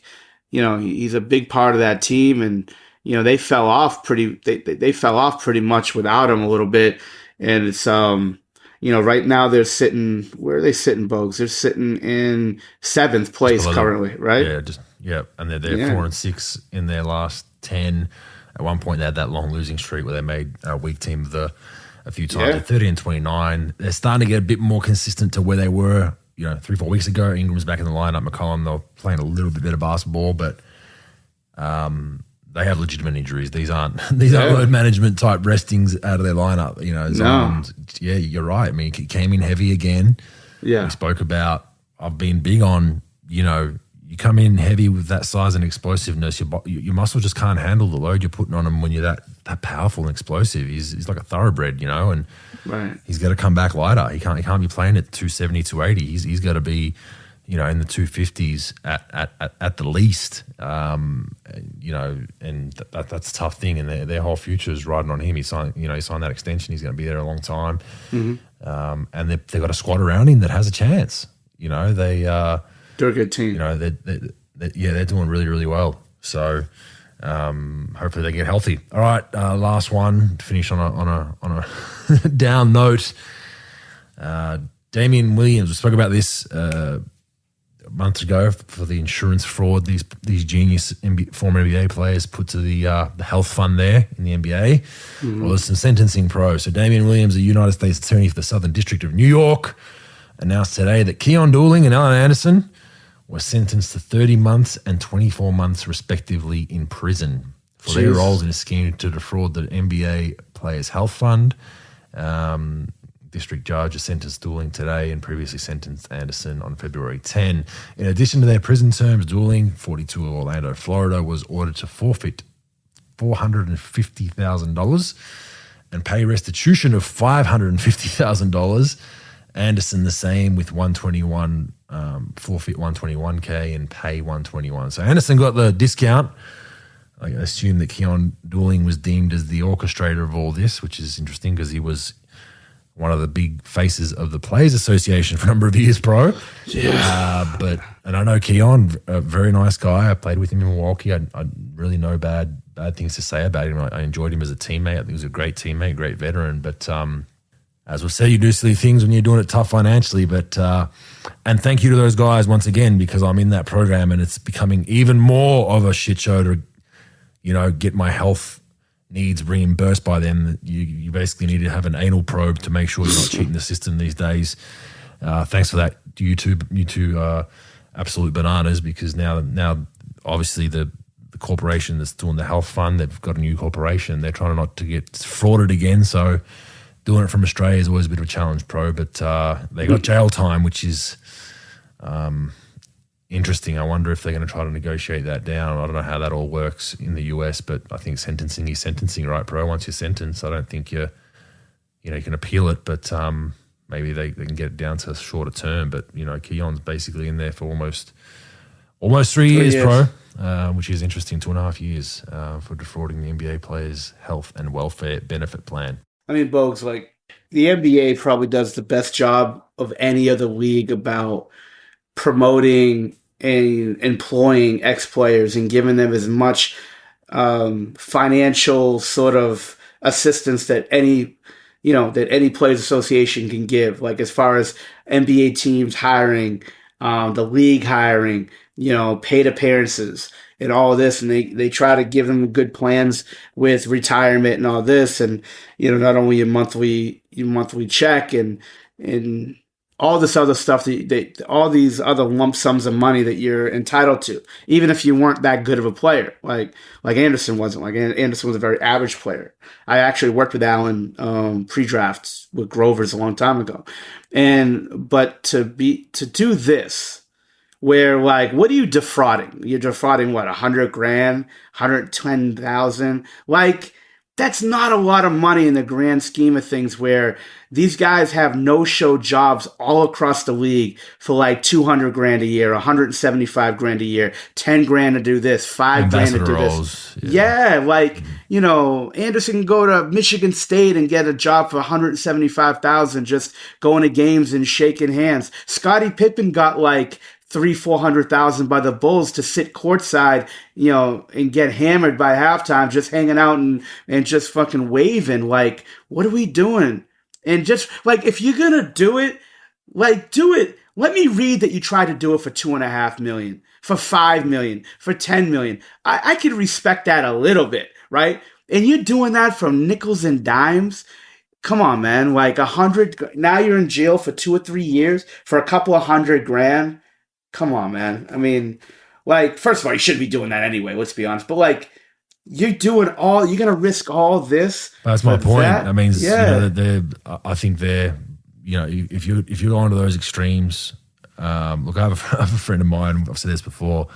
he's a big part of that team. And, they fell off they fell off pretty much without him a little bit. And it's, right now they're sitting, where are they sitting, Bogues? They're sitting in 7th place currently, right? Yeah. And they're 4-6 in their last 10. At one point they had that long losing streak where they made a weak team a few times. At 30-29. They're starting to get a bit more consistent to where they were, 3-4 weeks ago. Ingram's back in the lineup. McCollum, they're playing a little bit better basketball, but they have legitimate injuries. These aren't load management type restings out of their lineup. You're right. I mean, he came in heavy again. Yeah. We spoke about, I've been big on, you come in heavy with that size and explosiveness, your muscle just can't handle the load you're putting on him when you're that powerful and explosive. He's like a thoroughbred, and right. He's got to come back lighter. He can't be playing at 270, 280. He's got to be, in the 250s at the least. And that's a tough thing. And their whole future is riding on him. He signed that extension. He's going to be there a long time. Mm-hmm. And they've got a squad around him that has a chance. They're a good team. They're doing really, really well. So hopefully they get healthy. All right, last one to finish on a down note. Damian Williams. We spoke about this a month ago for the insurance fraud these genius former NBA players put to the health fund there in the NBA. Mm-hmm. Well, there's some sentencing pros. So Damian Williams, a United States attorney for the Southern District of New York, announced today that Keon Dooling and Alan Anderson were sentenced to 30 months and 24 months respectively in prison for their roles in a scheme to defraud the NBA Players Health Fund. District Judge has sentenced Dooling today and previously sentenced Anderson on February 10. In addition to their prison terms, Dooling, 42 of Orlando, Florida, was ordered to forfeit $450,000 and pay restitution of $550,000. Anderson the same with 121, forfeit $121K and pay $121. So Anderson got the discount I assume that Keon Dooling was deemed as the orchestrator of all this, which is interesting because he was one of the big faces of the Players Association for a number of years, pro. And I know Keon, a very nice guy. I played with him in Milwaukee. I really no bad things to say about him. I enjoyed him as a teammate. I think he was a great teammate, great veteran. But as we've said, you do silly things when you're doing it tough financially. But and thank you to those guys once again, because I'm in that program and it's becoming even more of a shit show to, get my health needs reimbursed by them. You basically need to have an anal probe to make sure you're not cheating the system these days. Thanks for that, you two absolute bananas, because now obviously the corporation that's doing the health fund, they've got a new corporation. They're trying not to get frauded again. So doing it from Australia is always a bit of a challenge, pro. But they got jail time, which is interesting. I wonder if they're going to try to negotiate that down. I don't know how that all works in the US, but I think sentencing is sentencing, right, bro? Once you're sentenced, I don't think you can appeal it, but maybe they can get it down to a shorter term. But, Keon's basically in there for almost 3 years, pro, which is interesting, 2.5 years for defrauding the NBA players' health and welfare benefit plan. I mean, Bogues, the NBA probably does the best job of any other league about promoting and employing ex-players and giving them as much financial sort of assistance that any players association can give, as far as NBA teams hiring, the league hiring, paid appearances and all this. And they try to give them good plans with retirement and all this. And, not only your monthly check and all this other stuff, all these other lump sums of money that you're entitled to, even if you weren't that good of a player, like Anderson wasn't. Anderson was a very average player. I actually worked with Allen pre-drafts with Grovers a long time ago, but to do this, where what are you defrauding? You're defrauding what, $100,000, $110,000, That's not a lot of money in the grand scheme of things, where these guys have no-show jobs all across the league for $200,000 a year, $175,000 a year, $10,000 to do this, $5,000 to do this. Anderson can go to Michigan State and get a job for $175,000 just going to games and shaking hands. Scottie Pippen got $300,000-$400,000 by the Bulls to sit courtside, and get hammered by halftime, just hanging out and just fucking waving. What are we doing? And just if you're gonna do it, do it. Let me read that you tried to do it for $2.5 million, for $5 million, for $10 million. I could respect that a little bit, right? And you're doing that from nickels and dimes. Come on, man. $100. Now you're in jail for 2 or 3 years for a couple of $100,000. Come on, man. I mean, first of all, you shouldn't be doing that anyway, let's be honest. But you're going to risk all this. That's my point. That? I mean, I think they're, if you're going to those extremes, look, I have a friend of mine, I've said this before,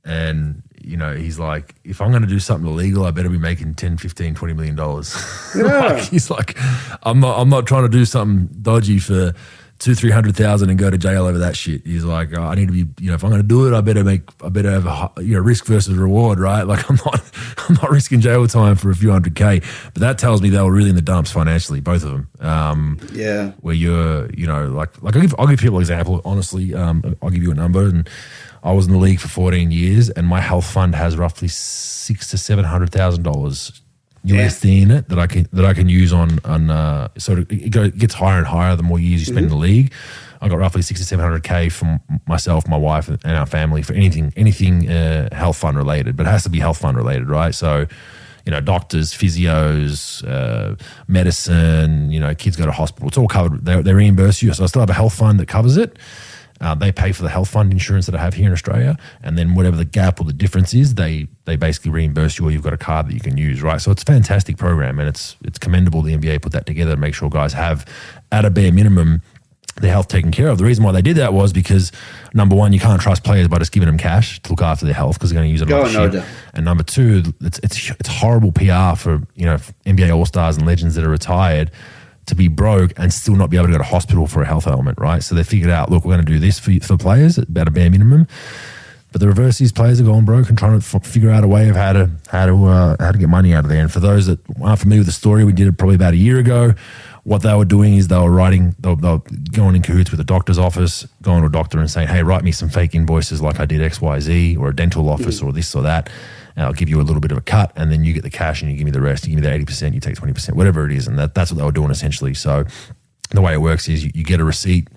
and, he's like, if I'm going to do something illegal, I better be making $10, $15, $20 million. Yeah. He's like, I'm not trying to do something dodgy for $200,000-$300,000 and go to jail over that shit. He's like, I need to be, if I'm going to do it, I better have a risk versus reward, right? I'm not risking jail time for a few $100K. But that tells me they were really in the dumps financially, both of them. Where you're, I'll give people an example. Honestly, I'll give you a number. And I was in the league for 14 years, and my health fund has roughly $600,000 to $700,000 USD in it that I can use on it gets higher and higher the more years you spend in the league. I got roughly $600,000 to $700K from myself, my wife, and our family for anything health fund related, but it has to be health fund related, right? So, doctors, physios, medicine, kids go to hospital, it's all covered. They reimburse you. So I still have a health fund that covers it. They pay for the health fund insurance that I have here in Australia, and then whatever the gap or the difference is, they basically reimburse you, or you've got a card that you can use, right? So it's a fantastic program, and it's commendable the NBA put that together to make sure guys have, at a bare minimum, their health taken care of. The reason why they did that was because, number one, you can't trust players by just giving them cash to look after their health because they're going to use it on shit. And number two, it's horrible PR for NBA All-Stars and legends that are retired to be broke and still not be able to go to hospital for a health element, right? So they figured out, look, we're going to do this for players at about a bare minimum. But the reverse, these players are going broke and trying to figure out a way of how to get money out of there. And for those that aren't familiar with the story, we did it probably about a year ago. What they were doing is they were going in cahoots with a doctor's office, going to a doctor and saying, hey, write me some fake invoices like I did XYZ, or a dental office or this or that, and I'll give you a little bit of a cut, and then you get the cash and you give me the rest. You give me the 80%, you take 20%, whatever it is. And that's what they were doing essentially. So the way it works is you get a receipt.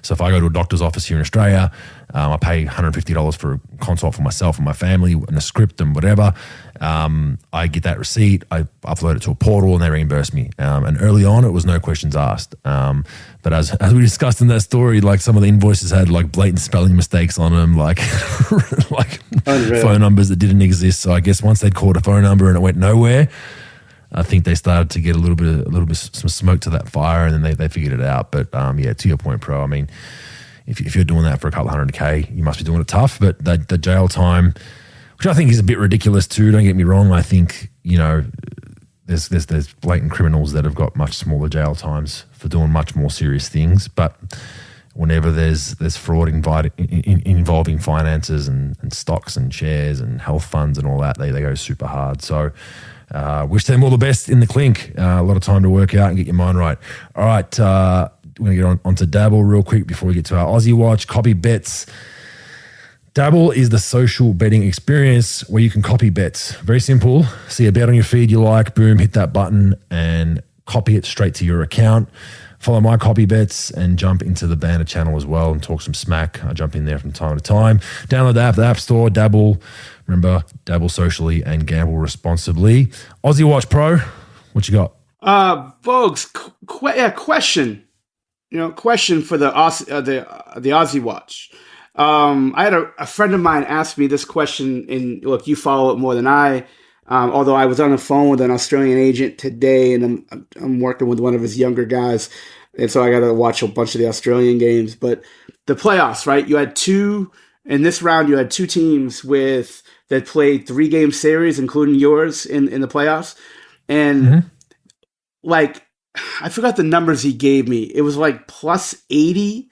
So if I go to a doctor's office here in Australia, I pay $150 for a consult for myself and my family and a script and whatever. I get that receipt, I upload it to a portal and they reimburse me. And early on, it was no questions asked. But as we discussed in that story, like some of the invoices had like blatant spelling mistakes on them, like phone numbers that didn't exist. So I guess once they'd called a phone number and it went nowhere, I think they started to get a little bit some smoke to that fire, and then they figured it out. But yeah, to your point, Pro, I mean, if you're doing that for a couple of $100K, you must be doing it tough. But the jail time, which I think is a bit ridiculous too, don't get me wrong. I think, you know, there's blatant criminals that have got much smaller jail times for doing much more serious things. But whenever there's fraud involving finances and stocks and shares and health funds and all that, they go super hard. So wish them all the best in the clink. A lot of time to work out and get your mind right. All right, we're going to get on to Dabble real quick before we get to our Aussie Watch. Copy bets. Dabble is the social betting experience where you can copy bets. Very simple. See a bet on your feed you like, boom, hit that button and copy it straight to your account. Follow my copy bets and jump into the banner channel as well and talk some smack. I jump in there from time to time. Download the App Store, Dabble. Remember, dabble socially and gamble responsibly. Aussie Watch Pro, what you got? Bogues, question. Question for the Aussie Watch. I had a friend of mine ask me this question, and look, you follow it more than I. Although I was on the phone with an Australian agent today, and I'm working with one of his younger guys, and so I got to watch a bunch of the Australian games. But the playoffs, right? You had in this round. You had two teams that played 3-game series, including yours in the playoffs, and like I forgot the numbers he gave me. It was like plus 80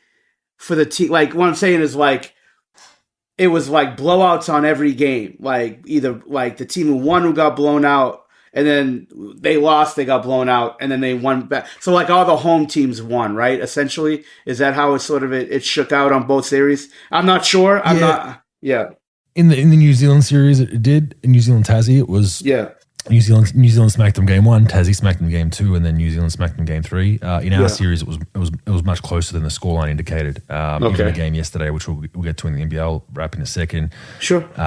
for the team. Like what I'm saying is like, it was like blowouts on every game. Like either like the team who won who got blown out, and then they lost, they got blown out, and then they won back. So like all the home teams won, right? Essentially, is that how it shook out on both series? I'm not sure. Yeah. In the New Zealand series, it did. In New Zealand Tassie, it was New Zealand smacked them game 1, Tassie smacked them game 2, and then New Zealand smacked them game 3. In our series, it was much closer than the scoreline indicated. Even the game yesterday, which we'll get to in the NBL wrap in a second. Sure. They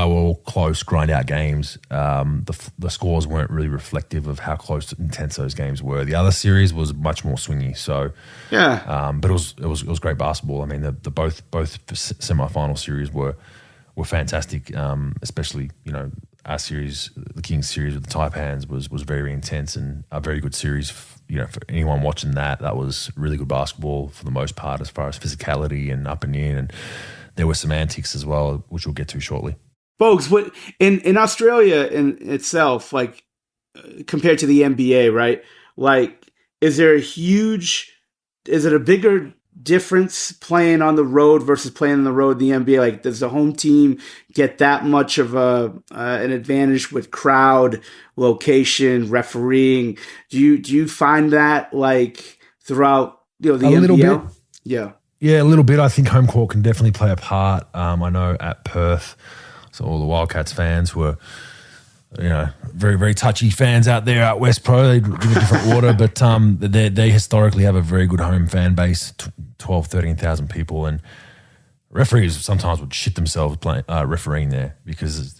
were all close, grind out games. The scores weren't really reflective of how close and intense those games were. The other series was much more swingy. So but it was great basketball. I mean, the both semifinal series were fantastic. Especially our series, the Kings series with the Taipans was very intense and a very good series. For anyone watching that was really good basketball for the most part, as far as physicality and up and in, and there were some antics as well, which we'll get to shortly. Folks, what in Australia in itself, like compared to the NBA, right? Like, is it a bigger difference playing on the road versus playing on the road in the NBA? Like, does the home team get that much of an advantage with crowd, location, refereeing? Do you find that like throughout the NBL? Little bit. Yeah, a little bit. I think home court can definitely play a part. I know at Perth, so all the Wildcats fans were very, very touchy fans out there out West Pro. They drink a different water, but they historically have a very good home fan base, 12,000, 13,000 people, and referees sometimes would shit themselves refereeing there because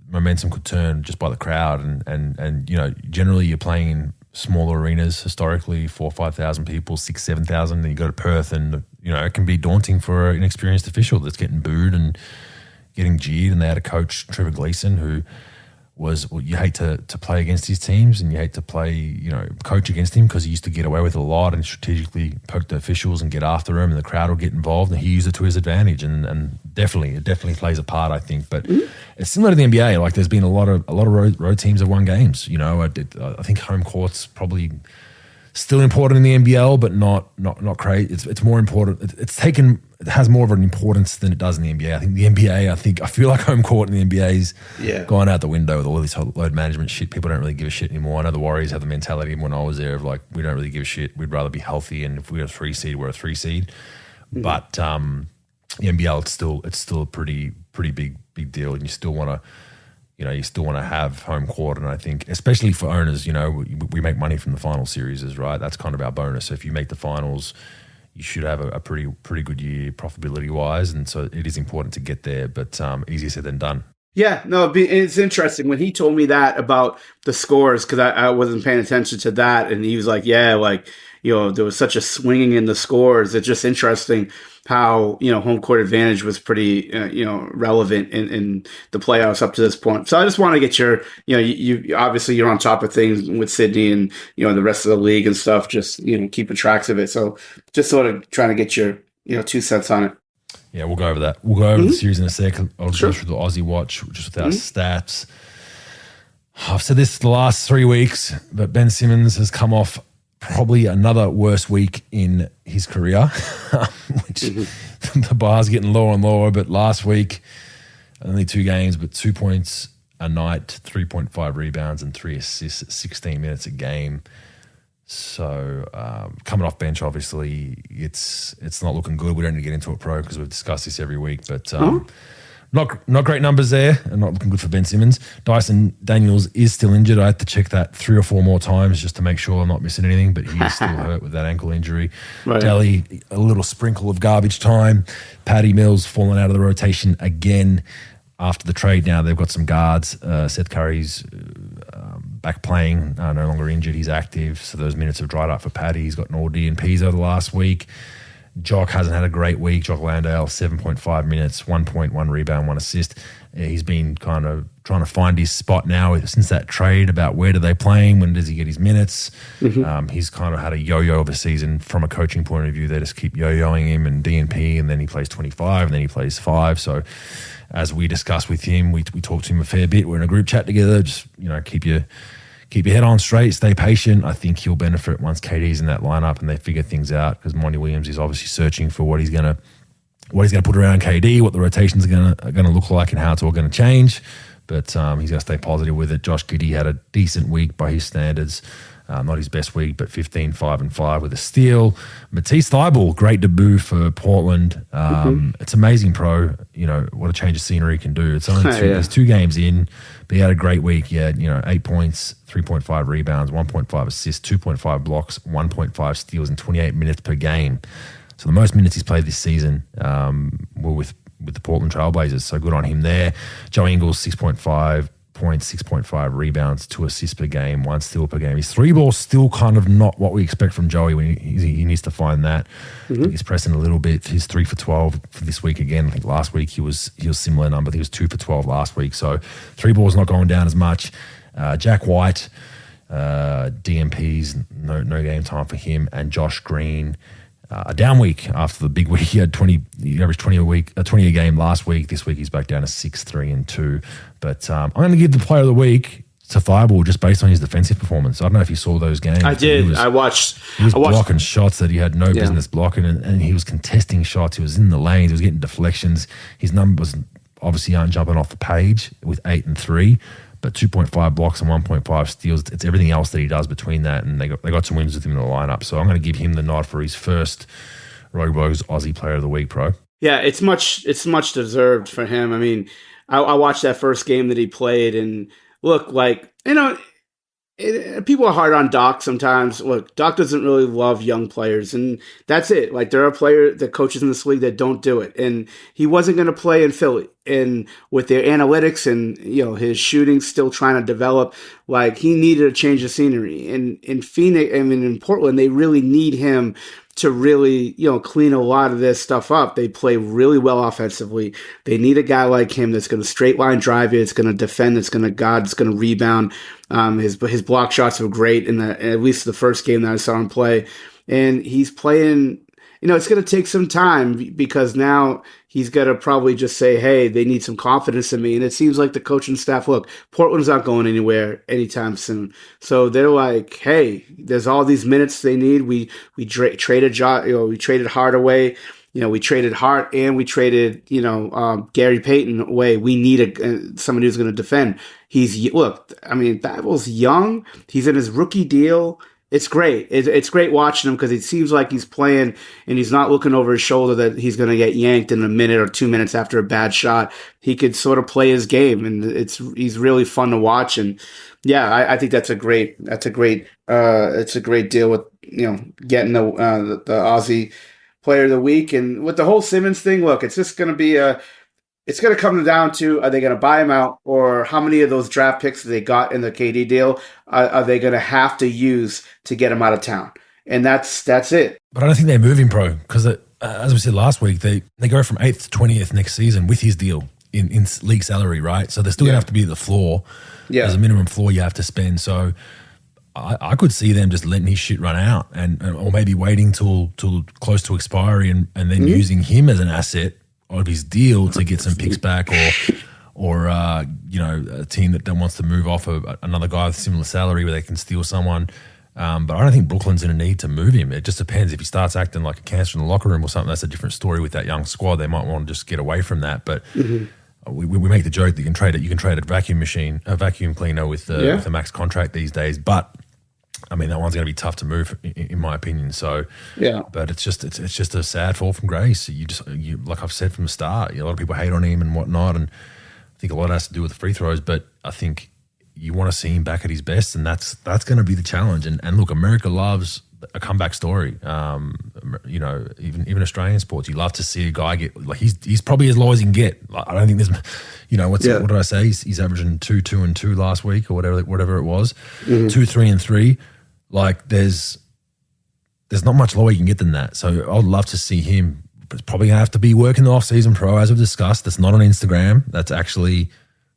momentum could turn just by the crowd, and generally you're playing in smaller arenas historically, 4,000 or 5,000 people, 6,000, 7,000. Then you go to Perth, and it can be daunting for an experienced official that's getting booed and getting jeered. And they had a coach, Trevor Gleeson, who you hate to play against his teams, and you hate to play, coach against him because he used to get away with it a lot and strategically poke the officials and get after him, and the crowd will get involved, and he used it to his advantage, and it definitely plays a part, I think. But it's similar to the NBA. Like, there's been a lot of road teams have won games. I think home court's probably Still important in the NBL, but not crazy. It's more important. It has more of an importance than it does in the NBA. I think the NBA, I feel like home court in the NBA is gone out the window with all this load management shit. People don't really give a shit anymore. I know the Warriors have the mentality when I was there of like, we don't really give a shit. We'd rather be healthy, and if we're a 3 seed, we're a 3 seed. Mm-hmm. But the NBL, it's still a pretty big deal, and you still want to have home court. And I think, especially for owners, we make money from the final series, right? That's kind of our bonus. So if you make the finals, you should have a pretty good year profitability wise, and so it is important to get there. But easier said than done. Yeah, no, it's interesting when he told me that about the scores, because I wasn't paying attention to that, and he was like, "Yeah, like there was such a swinging in the scores." It's just interesting how home court advantage was pretty relevant in the playoffs up to this point. So I just want to get your you obviously you're on top of things with Sydney and the rest of the league and stuff. Just keeping tracks of it. So just sort of trying to get your 2 cents on it. Yeah, we'll go over that. We'll go over the series in a sec. I'll go through the Aussie watch just with our stats. I've said this the last 3 weeks, but Ben Simmons has come off probably another worst week in his career, which the bar's getting lower and lower. But last week, only 2 games, but 2 points a night, 3.5 rebounds and 3 assists, 16 minutes a game. So coming off bench, obviously, it's not looking good. We don't need to get into it, pro, because we've discussed this every week. But not great numbers there, and not looking good for Ben Simmons. Dyson Daniels is still injured. I had to check that 3 or 4 more times just to make sure I'm not missing anything, but he's still hurt with that ankle injury. Right. Delhi, a little sprinkle of garbage time. Patty Mills falling out of the rotation again after the trade. Now they've got some guards. Seth Curry's back playing, no longer injured. He's active, so those minutes have dried up for Patty. He's got no DNPs over the last week. Jock hasn't had a great week. Jock Landale, 7.5 minutes, 1.1 rebound, 1 assist. He's been kind of trying to find his spot now since that trade about where do they play him, when does he get his minutes. He's kind of had a yo-yo of a season from a coaching point of view. They just keep yo-yoing him and DNP, and then he plays 25, and then he plays 5. So as we discussed with him, we talked to him a fair bit. We're in a group chat together. Just, keep your head on straight, stay patient. I think he'll benefit once KD's in that lineup and they figure things out, because Monty Williams is obviously searching for what he's gonna put around KD, what the rotations are gonna look like, and how it's all gonna change. But he's gonna stay positive with it. Josh Giddey had a decent week by his standards. Not his best week, but 15, 5 and 5 with a steal. Matisse Thybulle, great debut for Portland. It's amazing, pro. What a change of scenery can do. It's only he's 2 games in, but he had a great week. He had 8 points, 3.5 rebounds, 1.5 assists, 2.5 blocks, 1.5 steals in 28 minutes per game. So the most minutes he's played this season were with the Portland Trailblazers. So good on him there. Joe Ingles, 6.5 points, 6.5 rebounds, 2 assists per game, 1 steal per game. His 3-ball's still kind of not what we expect from Joey. When he needs to find that. He's pressing a little bit. He's 3 for 12 for this week again. I think last week he was similar number. He was 2 for 12 last week. So 3-ball's not going down as much. Jack White, DMPs, no game time for him, and Josh Green. A down week after the big week. He averaged 20 a game last week. This week he's back down to 6, 3 and 2. But I'm going to give the player of the week to Thybulle just based on his defensive performance. I don't know if you saw those games. I did. I watched. He was blocking shots that he had no business blocking, and he was contesting shots. He was in the lanes. He was getting deflections. His numbers obviously aren't jumping off the page with 8 and 3. But 2.5 blocks and 1.5 steals, it's everything else that he does between that, and they got some wins with him in the lineup. So I'm going to give him the nod for his first Bogues Aussie Player of the Week, pro. Yeah, it's much deserved for him. I mean, I watched that first game that he played, and look, like, people are hard on Doc sometimes. Look, Doc doesn't really love young players, and that's it. Like, there are the coaches in this league that don't do it, and he wasn't going to play in Philly. And with their analytics and his shooting still trying to develop, like, he needed a change of scenery. And in Phoenix, in Portland, they really need him to really, clean a lot of this stuff up. They play really well offensively. They need a guy like him that's going to straight line drive it. It's going to defend. It's going to guard. It's going to rebound. His block shots were great in at least the first game that I saw him play. And he's playing it's going to take some time because now he's going to probably just say, hey, they need some confidence in me. And it seems like the coaching staff, look, Portland's not going anywhere anytime soon. So they're like, hey, there's all these minutes they need. We traded we traded Hardaway. We traded Hart and we traded, Gary Payton away. We need somebody who's going to defend. Babel's young. He's in his rookie deal. It's great. It's great watching him because it seems like he's playing and he's not looking over his shoulder that he's going to get yanked in a minute or 2 minutes after a bad shot. He could sort of play his game, and he's really fun to watch. And yeah, I think it's a great deal with getting the Aussie Player of the Week. And with the whole Simmons thing, look, it's just going to be it's going to come down to, are they going to buy him out, or how many of those draft picks that they got in the KD deal are they going to have to use to get him out of town? And that's it. But I don't think they move him, bro, because as we said last week, they go from 8th to 20th next season with his deal in league salary, right? So they're still going to have to be at the floor. Yeah. There's a minimum floor you have to spend. So I could see them just letting his shit run out or maybe waiting till close to expiry and then using him as an asset of his deal to get some picks back, or a team that wants to move off another guy with similar salary where they can steal someone. But I don't think Brooklyn's in a need to move him. It just depends. If he starts acting like a cancer in the locker room or something, that's a different story with that young squad. They might want to just get away from that. But we make the joke that you can trade a vacuum cleaner with the max contract these days. But I mean, that one's going to be tough to move, in my opinion. So, yeah. But it's just a sad fall from grace. You like I've said from the start, a lot of people hate on him and whatnot, and I think a lot has to do with the free throws. But I think you want to see him back at his best, and that's going to be the challenge. And look, America loves a comeback story. Even Australian sports, you love to see a guy get he's probably as low as he can get. Like, I don't think there's, what did I say? He's averaging 2, 2, and 2 last week or whatever it was, 2, 3, and 3. Like there's not much lower you can get than that. So I'd love to see him. But it's probably gonna have to be working the off-season pro, as we've discussed. That's not on Instagram. That's actually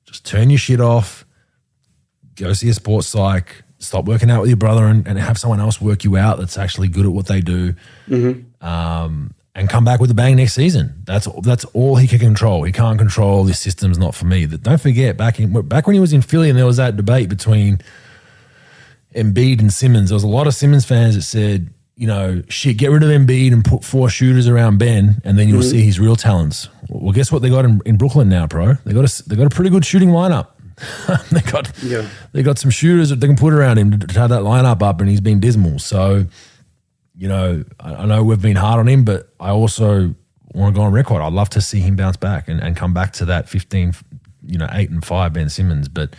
just turn your shit off, go see a sports psych, stop working out with your brother and have someone else work you out that's actually good at what they do, and come back with a bang next season. That's all he can control. He can't control this system's not for me. Don't forget, back when he was in Philly and there was that debate between Embiid and Simmons, there was a lot of Simmons fans that said, shit, get rid of Embiid and put 4 shooters around Ben, and then you'll see his real talents. Well, guess what they got in Brooklyn now, bro? They got a pretty good shooting lineup. They got some shooters that they can put around him to have that lineup up, and he's been dismal. So, I know we've been hard on him, but I also want to go on record. I'd love to see him bounce back and come back to that 15, 8 and 5 Ben Simmons, but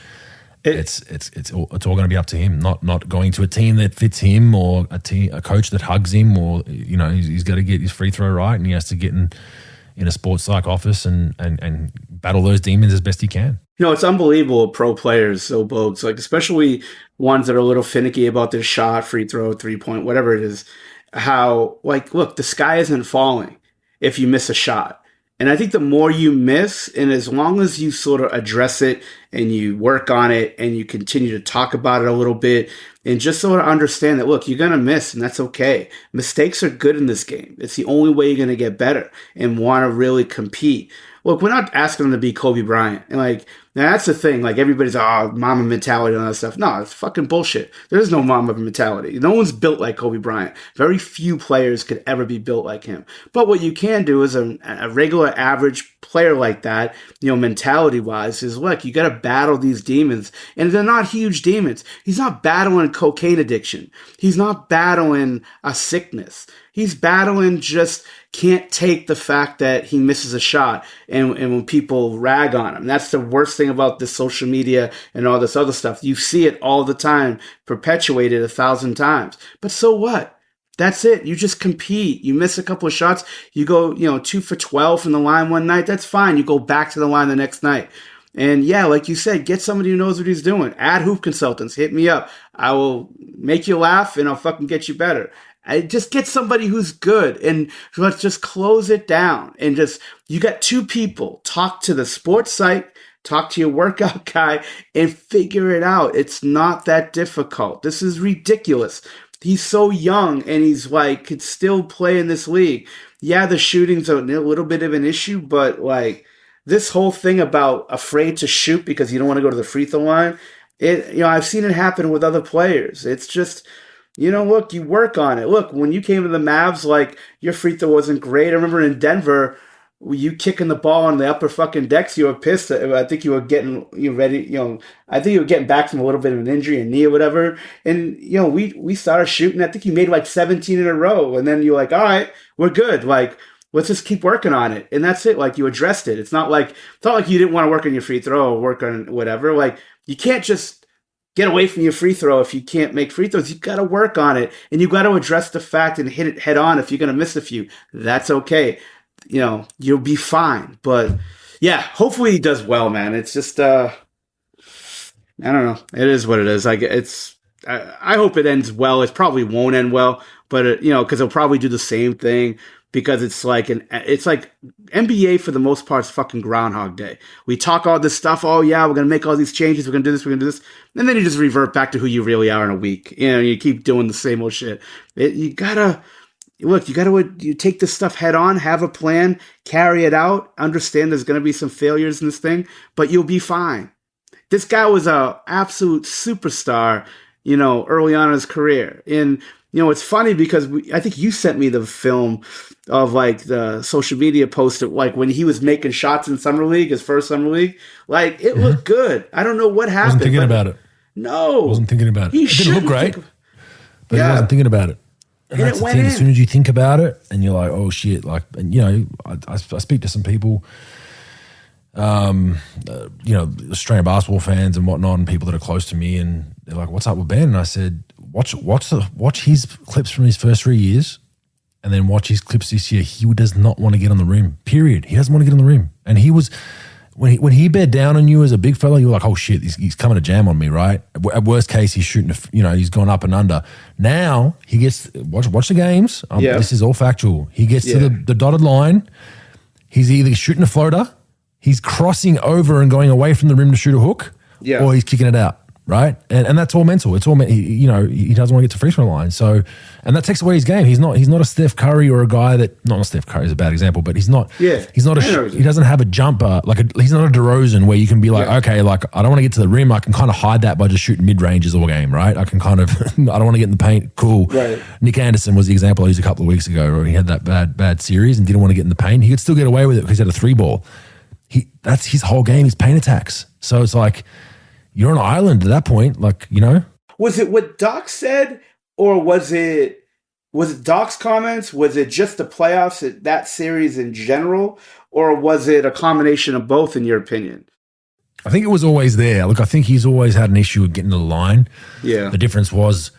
it's all going to be up to him. Not going to a team that fits him, or a coach that hugs him, or he's got to get his free throw right, and he has to get in a sports psych office and battle those demons as best he can. It's unbelievable pro players, so Bogues, like especially ones that are a little finicky about their shot, free throw, 3-point, whatever it is, how look, the sky isn't falling if you miss a shot. And I think the more you miss, and as long as you sort of address it and you work on it and you continue to talk about it a little bit and just sort of understand that, look, you're going to miss and that's okay. Mistakes are good in this game. It's the only way you're going to get better and want to really compete. Look, we're not asking them to be Kobe Bryant. And now that's the thing. Everybody's, mama mentality and all that stuff. No, it's fucking bullshit. There is no mama mentality. No one's built like Kobe Bryant. Very few players could ever be built like him. But what you can do as a regular average player like that, mentality-wise, is look, you got to battle these demons. And they're not huge demons. He's not battling cocaine addiction. He's not battling a sickness. He's battling just can't take the fact that he misses a shot and when people rag on him. That's the worst thing about this social media and all this other stuff. You see it all the time, perpetuated 1,000 times. But so what? That's it. You just compete. You miss a couple of shots. You go, 2 for 12 from the line one night. That's fine. You go back to the line the next night. And yeah, like you said, get somebody who knows what he's doing. Add hoop consultants. Hit me up. I will make you laugh and I'll fucking get you better. I just get somebody who's good and let's just close it down and you got 2 people, talk to the sports site, talk to your workout guy and figure it out. It's not that difficult. This is ridiculous. he's so young and he's like could still play in this league. Yeah, the shooting's a little bit of an issue, but like this whole thing about afraid to shoot because you don't want to go to the free throw line, I've seen it happen with other players. It's just, look, you work on it. Look, when you came to the Mavs, like your free throw wasn't great. I remember in Denver, you kicking the ball on the upper fucking decks, you were pissed. I think you were getting ready. I think you were getting back from a little bit of an injury, a knee or whatever. And we started shooting. I think you made like 17 in a row, and then you're like, all right, we're good. Like, let's just keep working on it, and that's it. Like you addressed it. It's not like you didn't want to work on your free throw or work on whatever. Like you can't just get away from your free throw if you can't make free throws. You got to work on it, and you got to address the fact and hit it head on. If you're gonna miss a few, that's okay. You'll be fine. But yeah, hopefully he does well, man. It's just I don't know. It is what it is. I hope it ends well. It probably won't end well, but because they'll probably do the same thing. Because it's like NBA for the most part is fucking Groundhog Day. We talk all this stuff. Oh yeah, we're gonna make all these changes. We're gonna do this. We're gonna do this, and then you just revert back to who you really are in a week. You keep doing the same old shit. You gotta take this stuff head on. Have a plan. Carry it out. Understand there's gonna be some failures in this thing, but you'll be fine. This guy was a absolute superstar. Early on in his career, and it's funny because I think you sent me the film of like the social media post of like when he was making shots in summer league, his first summer league. Like it looked good. I don't know what happened. Wasn't thinking about it. No, wasn't thinking about it. It didn't look great, but yeah. He wasn't thinking about it. And that's the thing. In. As soon as you think about it, and you're like, oh shit, like, and I speak to some people. Australian basketball fans and whatnot, and people that are close to me, and they're like, "What's up with Ben?" And I said, "Watch his clips from his first 3 years, and then watch his clips this year. He does not want to get on the rim. Period. He doesn't want to get on the rim. And he was when he bear down on you as a big fella, you're like, oh shit, he's coming to jam on me, right? At worst case, he's shooting. He's gone up and under. Now he gets watch the games. This is all factual. He gets to the dotted line. He's either shooting a floater. He's crossing over and going away from the rim to shoot a hook, or he's kicking it out, right? And that's all mental. It's all he doesn't want to get to free throw line. So, and that takes away his game. He's not a Steph Curry or a guy that not Steph Curry is a bad example, but he's not. Yeah, he doesn't have a jumper he's not a DeRozan where you can be like, okay, like I don't want to get to the rim. I can kind of hide that by just shooting mid ranges all game, right? I can kind of I don't want to get in the paint. Cool. Right. Nick Anderson was the example I used a couple of weeks ago where he had that bad series and didn't want to get in the paint. He could still get away with it because he had a 3-ball. That's his whole game is paint attacks. So it's like you're on an island at that point, Was it what Doc said, or was it Doc's comments? Was it just the playoffs, that series in general, or was it a combination of both, in your opinion? I think it was always there. Look, I think he's always had an issue with getting to the line. Yeah. The difference was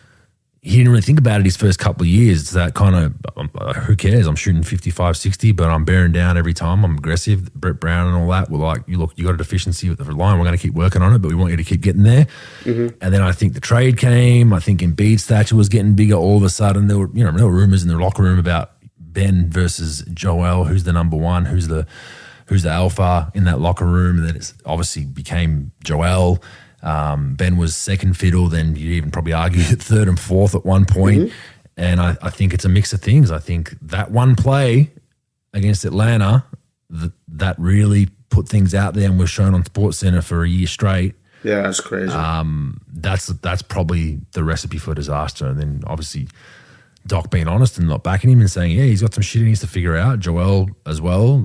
he didn't really think about it his first couple of years. It's that kind of, who cares? I'm shooting 55, 60, but I'm bearing down every time. I'm aggressive. Brett Brown and all that were like, you got a deficiency with the line. We're going to keep working on it, but we want you to keep getting there. Mm-hmm. And then I think the trade came. I think Embiid's stature was getting bigger all of a sudden. There were rumors in the locker room about Ben versus Joel, who's the number one, who's the alpha in that locker room. And then it obviously became Joel. Ben was second fiddle, then you even probably argue third and fourth at one point. Mm-hmm. And I think it's a mix of things. I think that one play against Atlanta, that really put things out there and was shown on SportsCenter for a year straight. Yeah, that's crazy. That's probably the recipe for disaster. And then obviously Doc being honest and not backing him and saying, yeah, he's got some shit he needs to figure out. Joel as well,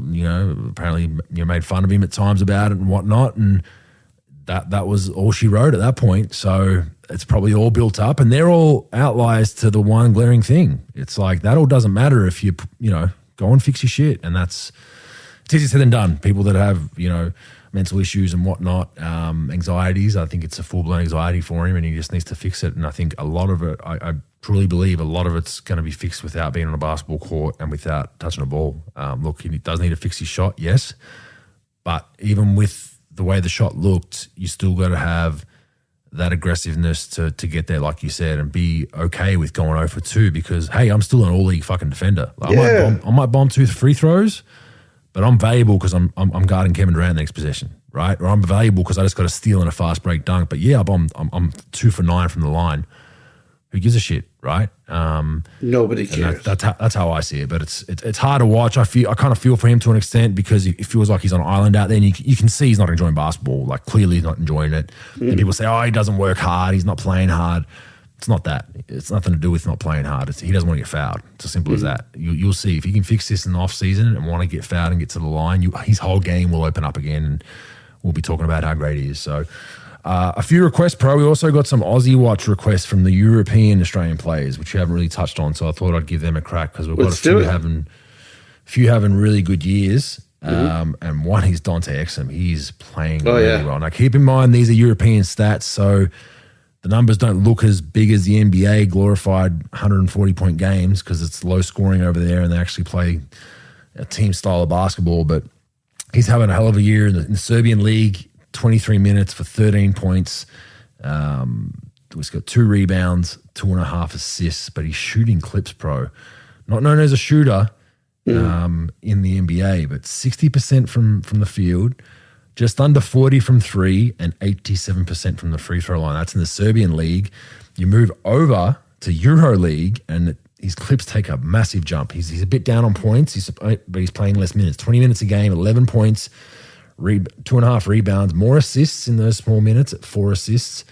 apparently made fun of him at times about it and whatnot. And that was all she wrote at that point. So it's probably all built up, and they're all outliers to the one glaring thing. It's like that all doesn't matter if you go and fix your shit. And it's easier said than done. People that have, mental issues and whatnot, anxieties, I think it's a full-blown anxiety for him and he just needs to fix it. And I think a lot of it, I truly believe a lot of it's going to be fixed without being on a basketball court and without touching a ball. Look, he does need to fix his shot, yes. But even with the way the shot looked, you still got to have that aggressiveness to get there, like you said, and be okay with going 0 for 2 because, hey, I'm still an all-league fucking defender. Like, I might bomb 2 free throws, but I'm valuable because I'm guarding Kevin Durant the next possession, right? Or I'm valuable because I just got to steal in a fast break dunk. But yeah, I'm 2 for 9 from the line. who gives a shit, right? Nobody cares. That's how I see it. But it's hard to watch. I kind of feel for him to an extent because it feels like he's on an island out there, and you can see he's not enjoying basketball. Like clearly he's not enjoying it. And people say, "Oh, he doesn't work hard. He's not playing hard." It's not that. It's nothing to do with not playing hard. He doesn't want to get fouled. It's as simple as that. You'll see if he can fix this in the off season and want to get fouled and get to the line, his whole game will open up again, and we'll be talking about how great he is. So. A few requests, Pro. We also got some Aussie Watch requests from the European Australian players, which we haven't really touched on. So I thought I'd give them a crack because we've got a few having really good years. And one is Dante Exum. He's playing really well. Now, keep in mind, these are European stats, so the numbers don't look as big as the NBA glorified 140-point games because it's low scoring over there and they actually play a team style of basketball. But he's having a hell of a year in the Serbian league. 23 minutes for 13 points. He's got 2 rebounds, 2.5 assists, but he's shooting clips, Pro. Not known as a shooter in the NBA, but 60% from the field, just under 40 from 3, and 87% from the free throw line. That's in the Serbian league. You move over to Euro League, and his clips take a massive jump. He's a bit down on points, but he's playing less minutes. 20 minutes a game, 11 points, 2.5 rebounds, more assists in those small minutes at 4 assists.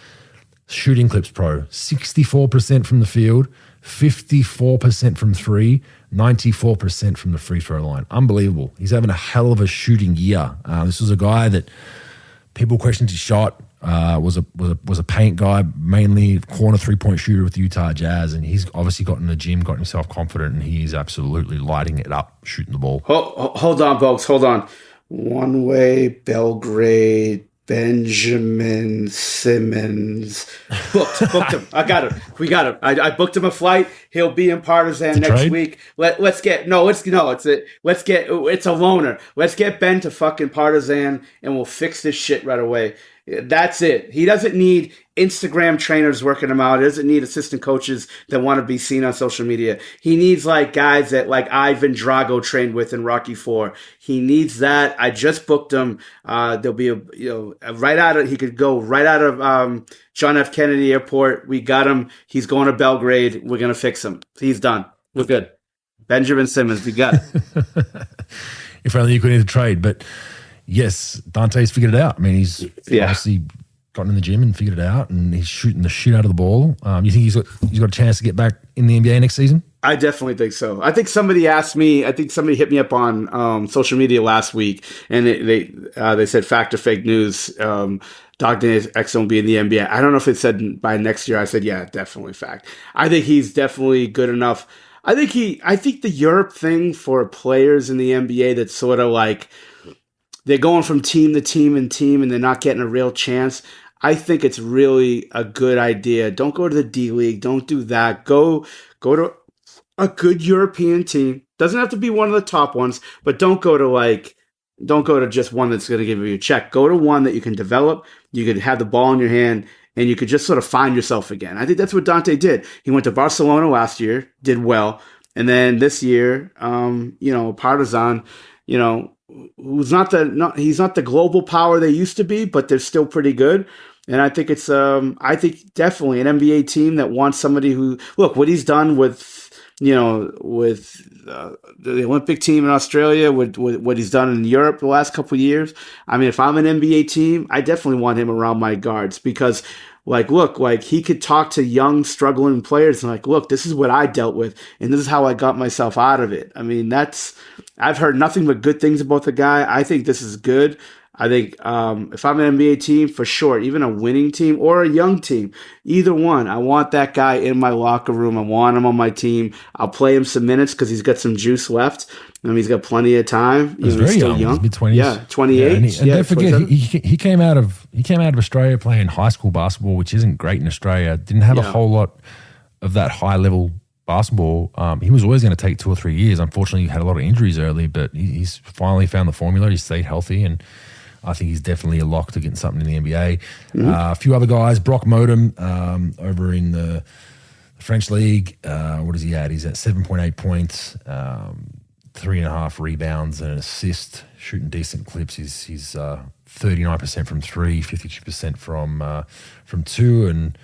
Shooting clips, Pro. 64% from the field, 54% from 3, 94% from the free throw line. Unbelievable. He's having a hell of a shooting year. This was a guy that people questioned his shot. Was a paint guy, mainly corner 3-point shooter with the Utah Jazz, and he's obviously got in the gym, got himself confident, and he's absolutely lighting it up, shooting the ball. Hold on, Bogues. Hold on. One Way, Belgrade, Benjamin Simmons. Booked him. I got him. We got him. I booked him a flight. He'll be in Partizan next week. It's a loaner. Let's get Ben to fucking Partizan and we'll fix this shit right away. That's it. He doesn't need Instagram trainers working him out. He doesn't need assistant coaches that want to be seen on social media. He needs like guys that like Ivan Drago trained with in Rocky IV. He needs that. I just booked him. There'll be he could go right out of John F. Kennedy Airport. We got him. He's going to Belgrade. We're gonna fix him. He's done. We're good. Benjamin Simmons, we got it. If only you could need to trade, but. Yes, Dante's figured it out. I mean, he's obviously gotten in the gym and figured it out, and he's shooting the shit out of the ball. You think he's got a chance to get back in the NBA next season? I definitely think so. I think somebody hit me up on social media last week, and they said fact or fake news. Dante Exum will be in the NBA. I don't know if it said by next year. I said, yeah, definitely fact. I think he's definitely good enough. I think the Europe thing for players in the NBA that's sort of like, they're going from team to team and they're not getting a real chance. I think it's really a good idea. Don't go to the D League. Don't do that. Go to a good European team. Doesn't have to be one of the top ones, but don't go to just one that's going to give you a check. Go to one that you can develop. You could have the ball in your hand, and you could just sort of find yourself again. I think that's what Dante did. He went to Barcelona last year, did well, and then this year, Partizan, he's not the global power they used to be, but they're still pretty good. And I think it's definitely an NBA team that wants somebody who, look, what he's done with the Olympic team in Australia, with what he's done in Europe the last couple of years. I mean, if I'm an NBA team, I definitely want him around my guards because he could talk to young, struggling players and look, this is what I dealt with, and this is how I got myself out of it. I mean, I've heard nothing but good things about the guy. I think this is good. I think if I'm an NBA team, for sure, even a winning team or a young team, either one, I want that guy in my locker room. I want him on my team. I'll play him some minutes because he's got some juice left. He's got plenty of time. He's very still young. He's mid-20s. Yeah, 28. And don't forget, he came out of Australia playing high school basketball, which isn't great in Australia. Didn't have a whole lot of that high level basketball. He was always going to take 2 or 3 years. Unfortunately, he had a lot of injuries early, but he's finally found the formula. He stayed healthy, and I think he's definitely a lock to getting something in the NBA. A few other guys, Brock Modem over in the French League. What is he at? He's at 7.8 points, 3.5 rebounds and an assist, shooting decent clips. He's 39% from 3, 52% from 2, and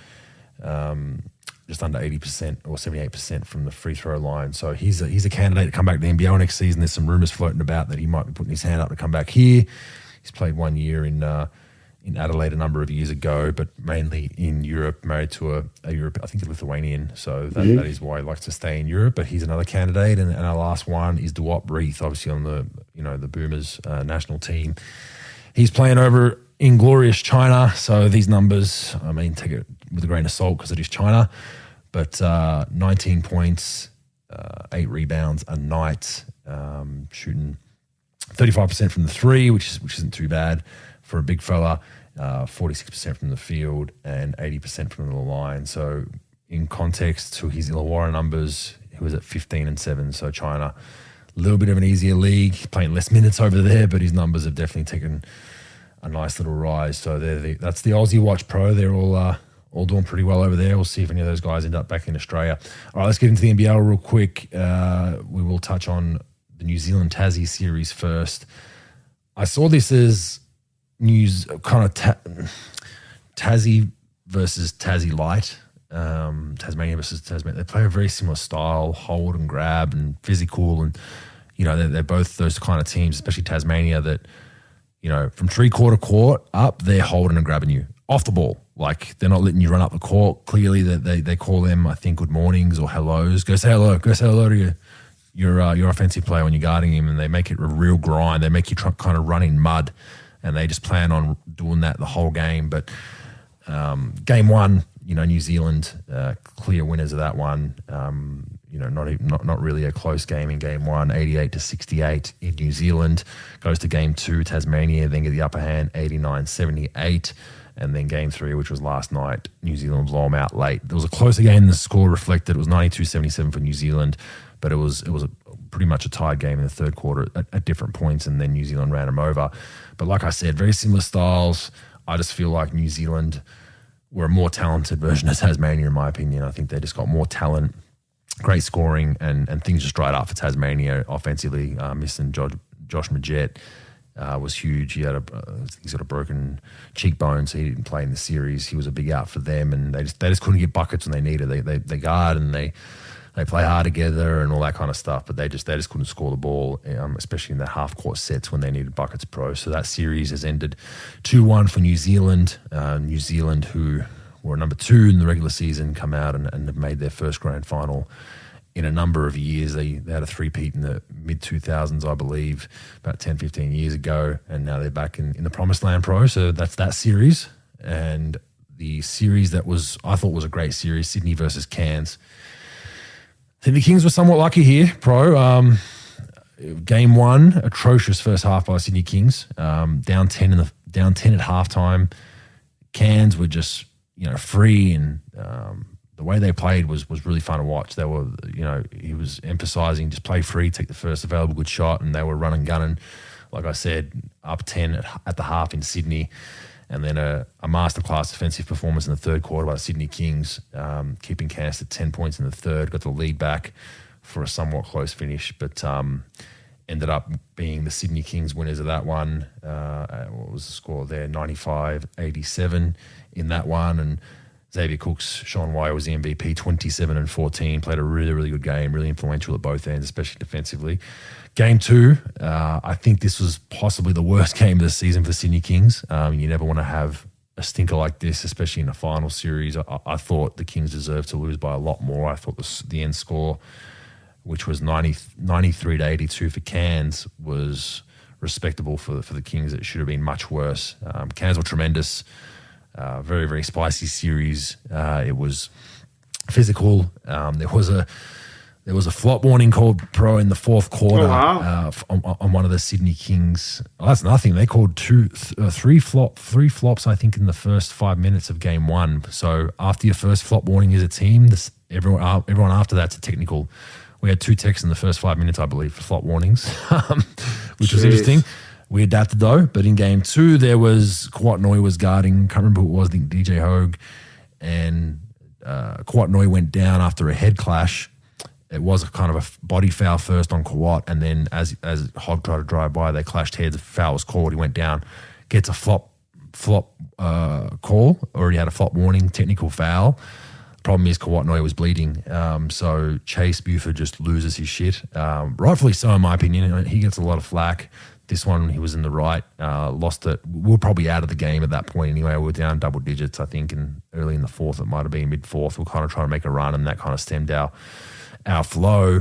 just under 80% or 78% from the free throw line. So he's a candidate to come back to the NBL next season. There's some rumors floating about that he might be putting his hand up to come back here. He's played 1 year in Adelaide a number of years ago, but mainly in Europe, married to a Europe, I think a Lithuanian. So that is why he likes to stay in Europe, but he's another candidate. And our last one is Duop Reith, obviously on the Boomers national team. He's playing over in glorious China. So these numbers, I mean, take it with a grain of salt because it is China, but 19 points, 8 rebounds a night, shooting 35% from the three, which isn't too bad for a big fella, 46% from the field and 80% from the line. So in context to his Illawarra numbers, he was at 15-7. So China, a little bit of an easier league, playing less minutes over there, but his numbers have definitely taken a nice little rise. So that's the Aussie Watch Pro. They're all doing pretty well over there. We'll see if any of those guys end up back in Australia. All right, let's get into the NBL real quick. We will touch on the New Zealand Tassie series first. I saw this as news kind of Tassie versus Tassie Light, Tasmania versus Tasmania. They play a very similar style, hold and grab and physical, and they're both those kind of teams, especially Tasmania, that from three-quarter court up, they're holding and grabbing you off the ball. Like, they're not letting you run up the court. Clearly, they call them, I think, good mornings or hellos. Go say hello to your offensive player when you're guarding him, and they make it a real grind. They make you kind of run in mud, and they just plan on doing that the whole game. But game one, New Zealand clear winners of that one. Not really a close game in game one, 88-68 in New Zealand. Goes to game two, Tasmania, then get the upper hand, 89-78. And then game three, which was last night, New Zealand blow them out late. There was a closer game. The score reflected it was 92-77 for New Zealand, but it was pretty much a tied game in the third quarter at different points, and then New Zealand ran them over. But like I said, very similar styles. I just feel like New Zealand were a more talented version of Tasmania, in my opinion. I think they just got more talent, great scoring, and things just dried up for Tasmania offensively. Missing Josh Majette was huge. He's got a broken cheekbone, so he didn't play in the series. He was a big out for them, and they just couldn't get buckets when they needed. They guard and they play hard together and all that kind of stuff, but they just couldn't score the ball, especially in the half court sets when they needed buckets pro. So that series has ended 2-1 for New Zealand. New Zealand, who were number 2 in the regular season, come out and have made their first grand final in a number of years. They had a three-peat in the mid-2000s, I believe, about 10, 15 years ago, and now they're back in the Promised Land Pro. So that's that series. And the series that I thought was a great series, Sydney versus Cairns. I think the Kings were somewhat lucky here, Pro. Game one, atrocious first half by Sydney Kings. Down 10 at halftime. Cairns were just free, and the way they played was really fun to watch. They were, he was emphasizing just play free, take the first available good shot, and they were running, gunning. Like I said, up 10 at the half in Sydney. And then a masterclass defensive performance in the third quarter by the Sydney Kings, keeping Cairns to 10 points in the third, got the lead back for a somewhat close finish, but ended up being the Sydney Kings winners of that one. What was the score there? 95-87 in that one. And Xavier Cooks, Sean Wire was the MVP, 27-14, played a really, really good game, really influential at both ends, especially defensively. Game two, I think this was possibly the worst game of the season for Sydney Kings. You never want to have a stinker like this, especially in a final series. I thought the Kings deserved to lose by a lot more. I thought the end score, which was 93-82 for Cairns, was respectable for the Kings. It should have been much worse. Cairns were tremendous. Very, very spicy series. It was physical. There was a flop warning called, Pro, in the fourth quarter. On one of the Sydney Kings. Oh, that's nothing. They called three flops, I think, in the first 5 minutes of game one. So after your first flop warning as a team, everyone after that's a technical. We had 2 techs in the first 5 minutes, I believe, for flop warnings, which was interesting. We adapted though, but in game two, there was Kawatnoy was guarding, can't remember who it was, I think DJ Hogue, and Kawatnoy went down after a head clash. It was a kind of a body foul first on Kawat, and then as Hogg tried to drive by, they clashed heads. The foul was called. He went down, gets a flop call. Already had a flop warning, technical foul. Problem is Kawatnoy was bleeding. So Chase Buford just loses his shit. Rightfully so, in my opinion. He gets a lot of flack. This one, he was in the right, lost it. We were probably out of the game at that point anyway. We were down double digits, I think, and early in the fourth. It might have been mid-fourth. We're kind of trying to make a run, and that kind of stemmed our flow.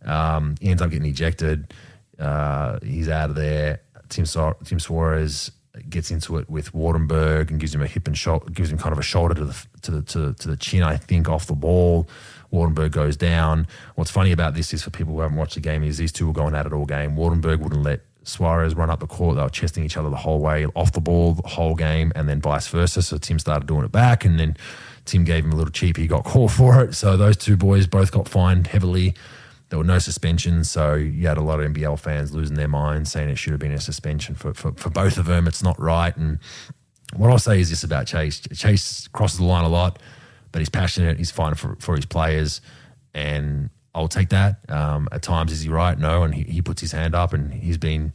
He ends up getting ejected. He's out of there. Tim Suarez gets into it with Wardenberg and gives him a hip and shoulder, gives him kind of a shoulder to the chin, I think, off the ball. Wardenberg goes down. What's funny about this is, for people who haven't watched the game, is these two were going at it all game. Wardenberg wouldn't let Suarez run up the court. They were chesting each other the whole way, off the ball the whole game, and then vice versa. So Tim started doing it back, and then Tim gave him a little cheap. He got caught for it. So those two boys both got fined heavily. There were no suspensions, so you had a lot of NBL fans losing their minds, saying it should have been a suspension for both of them. It's not right. And what I'll say is this about Chase. Chase crosses the line a lot, but he's passionate. He's fighting for his players, and I'll take that. At times, is he right? No, and he puts his hand up, and he's been,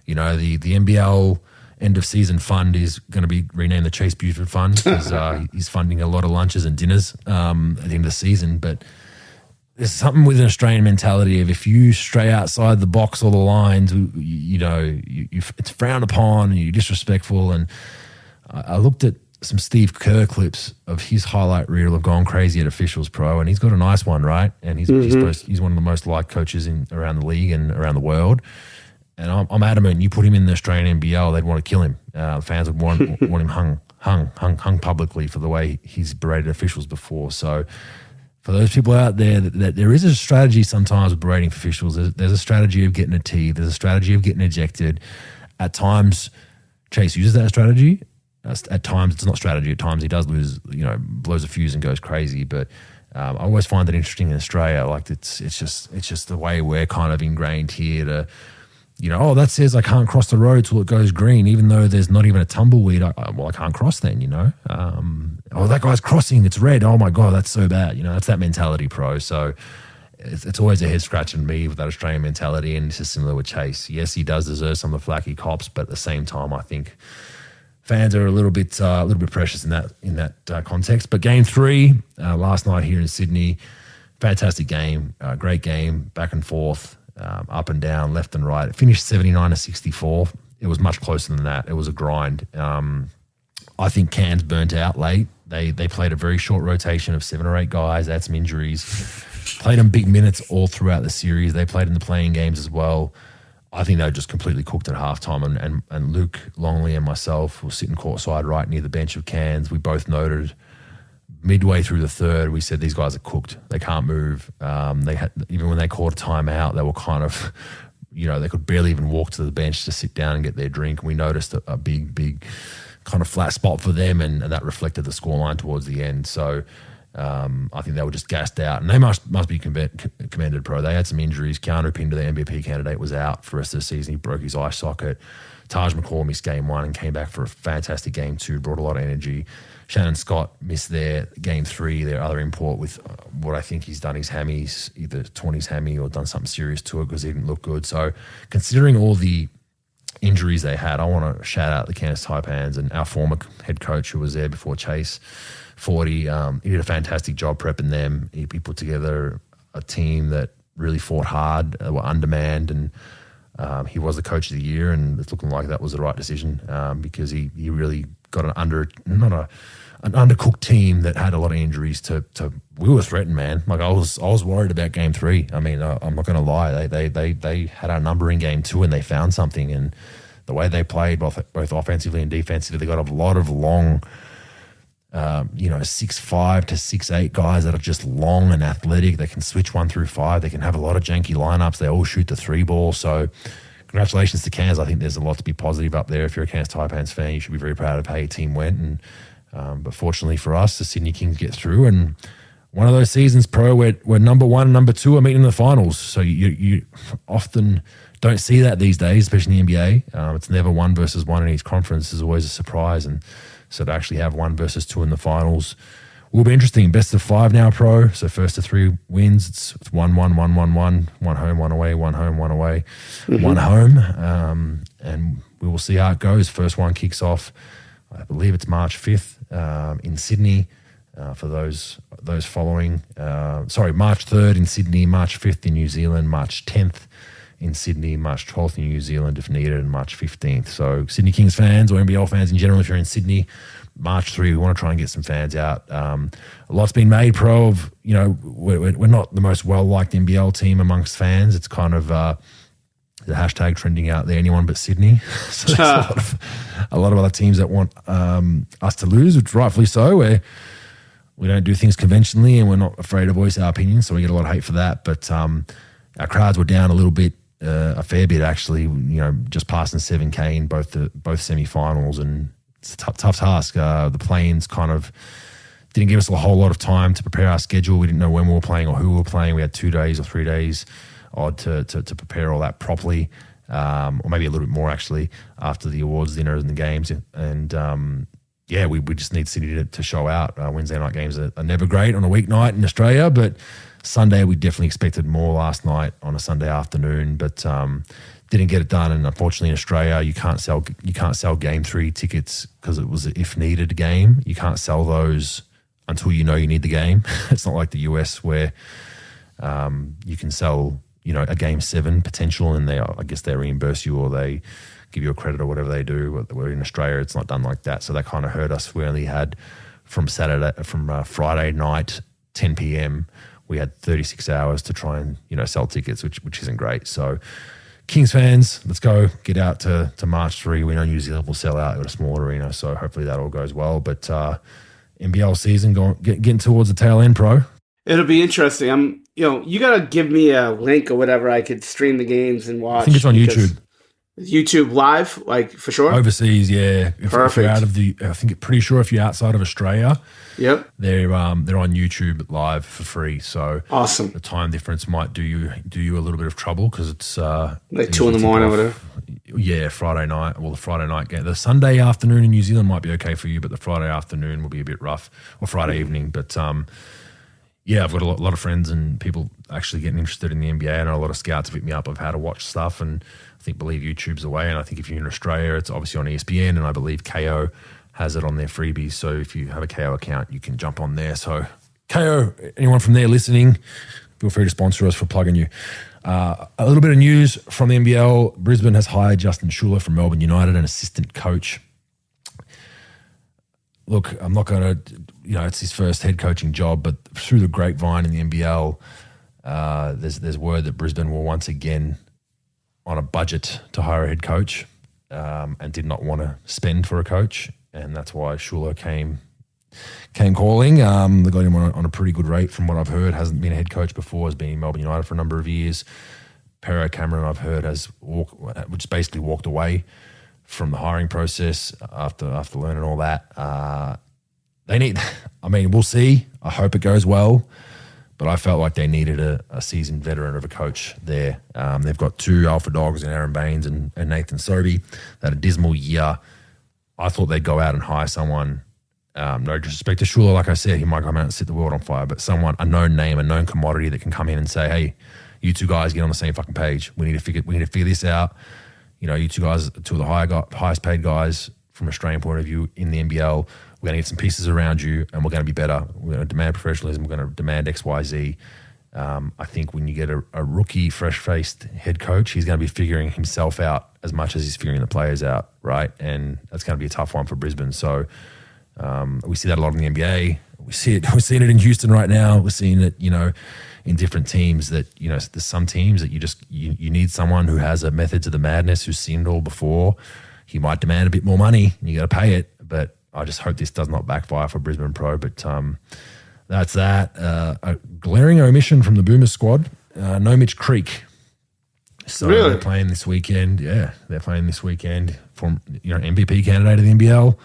the NBL end of season fund is going to be renamed the Chase Buford Fund, because he's funding a lot of lunches and dinners at the end of the season. But there's something with an Australian mentality of, if you stray outside the box or the lines, it's frowned upon and you're disrespectful. And I looked at some Steve Kerr clips of his highlight reel of Gone Crazy at Officials Pro, and he's got a nice one, right? And he's one of the most liked coaches around the league and around the world. And I'm adamant, you put him in the Australian NBL, they'd want to kill him. Fans would want him hung publicly for the way he's berated officials before. So for those people out there, that there is a strategy sometimes with berating officials. There's a strategy of getting a T. There's a strategy of getting ejected. At times, Chase uses that strategy. At times, it's not strategy. At times, he does lose, blows a fuse and goes crazy. But I always find it interesting in Australia. Like, it's just the way we're kind of ingrained here to, that says I can't cross the road till it goes green, even though there's not even a tumbleweed. I can't cross then, that guy's crossing, it's red. Oh my God, that's so bad. That's that mentality, pro. So it's always a head scratch in me with that Australian mentality, and it's just similar with Chase. Yes, he does deserve some of the flack he cops, but at the same time, I think fans are a little bit precious in that context. But game 3 last night here in Sydney, fantastic game, great game, back and forth. Up and down, left and right. It finished 79-64. It was much closer than that. It was a grind. I think Cairns burnt out late. They played a very short rotation of 7 or 8 guys. They had some injuries. Played them big minutes all throughout the series. They played in the playing games as well. I think they were just completely cooked at halftime. And Luke Longley and myself were sitting courtside right near the bench of Cairns. We both noted midway through the third, we said these guys are cooked. They can't move. They had, even when they called a timeout, they were kind of, they could barely even walk to the bench to sit down and get their drink. And we noticed a big kind of flat spot for them, and that reflected the scoreline towards the end. So I think they were just gassed out, and they must be commended, pro. They had some injuries. Keanu Pinder, the MVP candidate, was out for the rest of the season. He broke his eye socket. Taj McCall missed game 1 and came back for a fantastic game 2, brought a lot of energy. Shannon Scott missed their game 3, their other import, with what I think he's done his hammies, either torn his hammy or done something serious to it because he didn't look good. So considering all the injuries they had, I want to shout out the Cairns Taipans and our former head coach who was there before Chase, 40. He did a fantastic job prepping them. He put together a team that really fought hard, were undermanned, and he was the coach of the year, and it's looking like that was the right decision because he really got an undercooked team that had a lot of injuries. We were threatened, man. Like I was worried about game 3. I mean, I'm not going to lie. They had our number in game 2 and they found something, and the way they played both offensively and defensively, they got a lot of long, 6'5" to 6'8" guys that are just long and athletic. They can switch 1 through 5. They can have a lot of janky lineups. They all shoot the 3 ball. So congratulations to Cairns. I think there's a lot to be positive up there. If you're a Cairns Taipans fan, you should be very proud of how your team went. And but fortunately for us, the Sydney Kings get through. And one of those seasons, pro, where number 1 and number 2 are meeting in the finals. So you often don't see that these days, especially in the NBA. It's never 1 versus 1 in each conference. It's always a surprise. And so to actually have 1 versus 2 in the finals will be interesting. Best of 5 now, pro. So first to 3 wins. It's 1-1, 1-1-1, 1 home, 1 away, 1 home, 1 away, 1 home. And we will see how it goes. First one kicks off, I believe it's March 5th in Sydney. for those following. March 3rd in Sydney, March 5th in New Zealand, March 10th in Sydney, March 12th in New Zealand if needed, and March 15th. So Sydney Kings fans or NBL fans in general, if you're in Sydney, March 3, we want to try and get some fans out. A lot's been made pro of, we're not the most well-liked NBL team amongst fans. It's kind of the hashtag trending out there, anyone but Sydney. So there's a lot of other teams that want us to lose, which rightfully so, where we don't do things conventionally and we're not afraid to voice our opinion, so we get a lot of hate for that. But our crowds were down a little bit, a fair bit actually, just passing 7K in both semi-finals, and it's a tough task. The Plains kind of didn't give us a whole lot of time to prepare our schedule. We didn't know when we were playing or who we were playing. We had 2 days or 3 days odd to prepare all that properly, or maybe a little bit more actually after the awards dinners and the games. And we just need Sydney to show out. Wednesday night games are never great on a weeknight in Australia, but Sunday we definitely expected more last night on a Sunday afternoon, but didn't get it done. And unfortunately in Australia you can't sell game 3 tickets because it was an if needed game. You can't sell those until you need the game. It's not like the US where you can sell a game 7 potential and they reimburse you or they give you a credit or whatever they do. Where in Australia it's not done like that, so that kind of hurt us. We only had from Friday night 10 p.m. we had 36 hours to try and sell tickets, which isn't great. So Kings fans, let's go get out to March 3. We know New Zealand will sell out at a small arena, so hopefully that all goes well. But NBL season getting towards the tail end, pro. It'll be interesting. You gotta give me a link or whatever I could stream the games and watch. I think it's on YouTube. YouTube live, like for sure. Overseas, yeah. If you're out of pretty sure if you're outside of Australia, yep, they're on YouTube live for free. So awesome. The time difference might do you a little bit of trouble because it's like 2 in the morning or whatever. Yeah, Friday night. Well, the Friday night game. The Sunday afternoon in New Zealand might be okay for you, but the Friday afternoon will be a bit rough, or Friday evening. But I've got a lot of friends and people actually getting interested in the NBA. I know a lot of scouts have hit me up of how to watch stuff, and I believe YouTube's the way. And I think if you're in Australia, it's obviously on ESPN, and I believe KO has it on their freebies. So if you have a KO account, you can jump on there. So KO, anyone from there listening, feel free to sponsor us for plugging you. A little bit of news from the NBL. Brisbane has hired Justin Schuller from Melbourne United, an assistant coach. Look, I'm not going to, it's his first head coaching job, but through the grapevine in the NBL, there's word that Brisbane will once again on a budget to hire a head coach, and did not want to spend for a coach, and that's why Schuller came calling. They got him on a pretty good rate from what I've heard. Hasn't been a head coach before, has been in Melbourne United for a number of years. Pero Cameron, I've heard, which basically walked away from the hiring process after learning all that. We'll see. I hope it goes well. But I felt like they needed a seasoned veteran of a coach there. They've got 2 alpha dogs in Aaron Baines and Nathan Sobey. They had a dismal year. I thought they'd go out and hire someone, no disrespect to Schuller, like I said, he might come out and set the world on fire, but someone, a known name, a known commodity that can come in and say, hey, you 2 guys get on the same fucking page. We need to figure this out. You 2 guys, 2 of the highest paid guys from an Australian point of view in the NBL. We're going to get some pieces around you and we're going to be better. We're going to demand professionalism. We're going to demand X, Y, Z. I think when you get a rookie, fresh-faced head coach, he's going to be figuring himself out as much as he's figuring the players out, right? And that's going to be a tough one for Brisbane. So we see that a lot in the NBA. We're seeing it in Houston right now. We're seeing it, in different teams that, there's some teams that you need someone who has a method to the madness, who's seen it all before. He might demand a bit more money and you got to pay it, but I just hope this does not backfire for Brisbane Pro. But that's that. A glaring omission from the Boomers squad. No Mitch Creek. So really? They're playing this weekend. Yeah, they're playing this weekend. From MVP candidate of the NBL.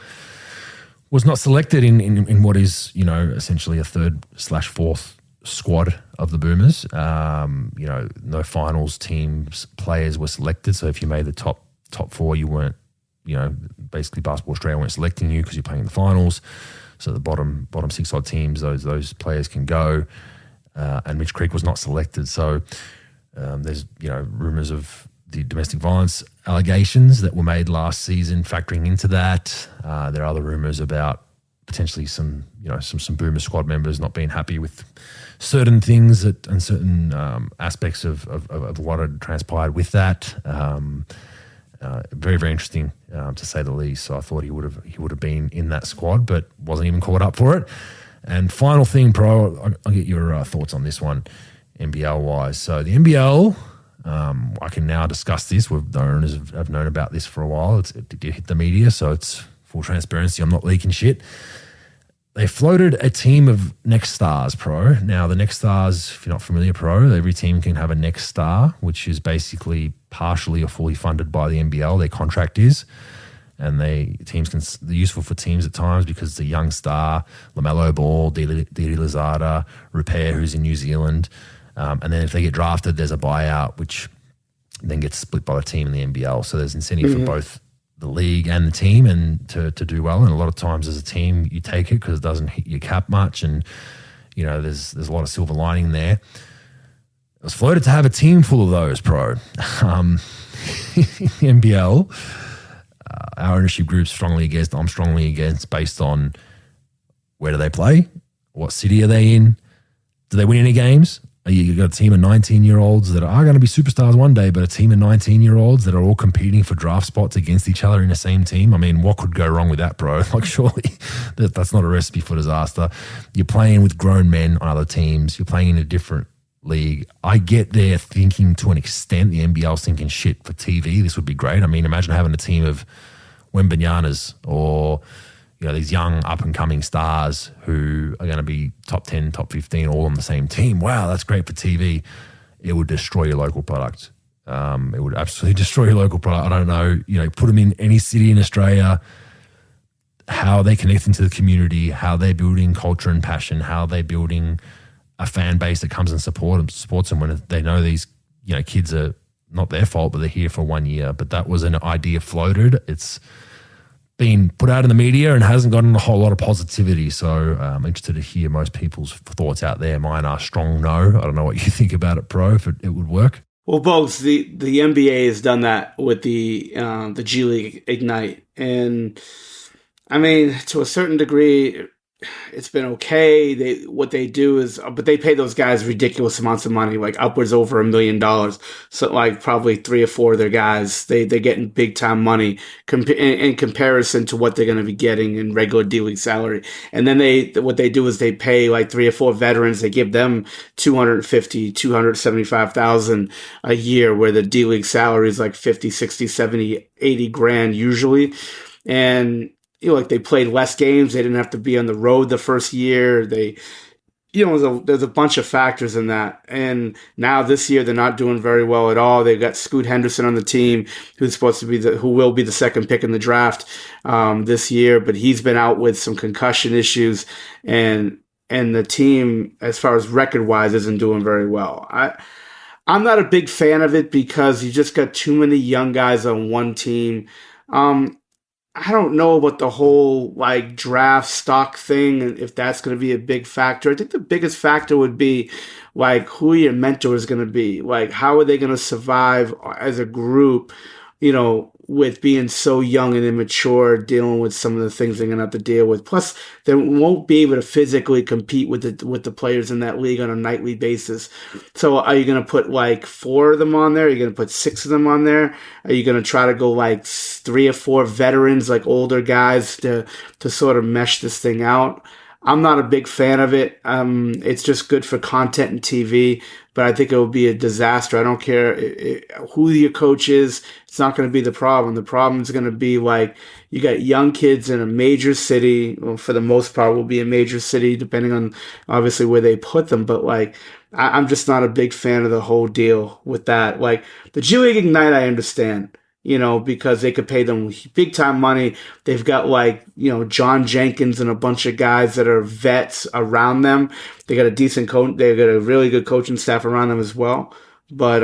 Was not selected in what is, essentially a 3rd/4th squad of the Boomers. No finals teams players were selected. So if you made the top 4, you weren't, basically Basketball Australia weren't selecting you because you're playing in the finals. So the bottom 6 odd teams, those players can go. And Mitch Creek was not selected. So there's, rumours of the domestic violence allegations that were made last season factoring into that. There are other rumours about potentially some boomer squad members not being happy with certain things and certain aspects of what had transpired with that. Very, very interesting to say the least. So I thought he would have been in that squad, but wasn't even called up for it. And final thing, Pro, I'll get your thoughts on this one, NBL wise. So the NBL, I can now discuss this. The owners have known about this for a while. It did hit the media, so it's full transparency. I'm not leaking shit. They floated a team of Next Stars, Pro. Now, the Next Stars, if you're not familiar, Pro, every team can have a Next Star, which is basically partially or fully funded by the NBL. Their contract is. And they're useful for teams at times because it's a young star, LaMelo Ball, Didi Lozada, Repair, who's in New Zealand. And then if they get drafted, there's a buyout, which then gets split by the team in the NBL. So there's incentive for both the league and the team and to do well. And a lot of times as a team, you take it because it doesn't hit your cap much. And, there's a lot of silver lining there. It was floated to have a team full of those, Pro. The NBL, our ownership group's strongly against, I'm strongly against, based on where do they play? What city are they in? Do they win any games? You got a team of 19-year-olds that are going to be superstars one day, but a team of 19-year-olds that are all competing for draft spots against each other in the same team. I mean, what could go wrong with that, bro? Like, surely that's not a recipe for disaster. You're playing with grown men on other teams. You're playing in a different league. I get their thinking to an extent. The NBL's thinking, shit, for TV, this would be great. I mean, imagine having a team of Wembanyanas or these young up-and-coming stars who are going to be top 10, top 15, all on the same team. Wow, that's great for TV. It would destroy your local product. It would absolutely destroy your local product. I don't know, put them in any city in Australia, how they connect into the community, how they're building culture and passion, how they're building a fan base that comes and supports them when they know these kids are not their fault, but they're here for 1 year. But that was an idea floated. It's been put out in the media and hasn't gotten a whole lot of positivity. So I'm interested to hear most people's thoughts out there. Mine are strong no. I don't know what you think about it, Pro, if it would work. Well, Bogues, the NBA has done that with the G League Ignite. And, I mean, to a certain degree, it's been okay. What they do is, but they pay those guys ridiculous amounts of money, like upwards over $1 million. So like probably 3 or 4 of their guys, they're getting big time money in comparison to what they're going to be getting in regular D-League salary. And then what they do is they pay like 3 or 4 veterans. They give them $275,000 a year, where the D-League salary is like 50, 60, 70, 80 grand usually. And like they played less games. They didn't have to be on the road the first year. There's a bunch of factors in that. And now this year they're not doing very well at all. They've got Scoot Henderson on the team, who will be the second pick in the draft this year, but he's been out with some concussion issues, and the team, as far as record wise, isn't doing very well. I'm not a big fan of it because you just got too many young guys on one team. I don't know about the whole like draft stock thing and if that's going to be a big factor. I think the biggest factor would be like who your mentor is going to be. Like, how are they going to survive as a group, with being so young and immature, dealing with some of the things they're going to have to deal with. Plus, they won't be able to physically compete with the players in that league on a nightly basis. So are you going to put like 4 of them on there? Are you going to put 6 of them on there? Are you going to try to go like 3 or 4 veterans, like older guys, to sort of mesh this thing out? I'm not a big fan of it. It's just good for content and TV, but I think it will be a disaster. I don't care who your coach is. It's not going to be the problem. The problem is going to be like you got young kids in a major city. Well, for the most part, will be a major city, depending on obviously where they put them. But like, I'm just not a big fan of the whole deal with that. Like the G League Ignite, I understand. Because they could pay them big time money. They've got like, John Jenkins and a bunch of guys that are vets around them. They got a decent coach. They got a really good coaching staff around them as well. But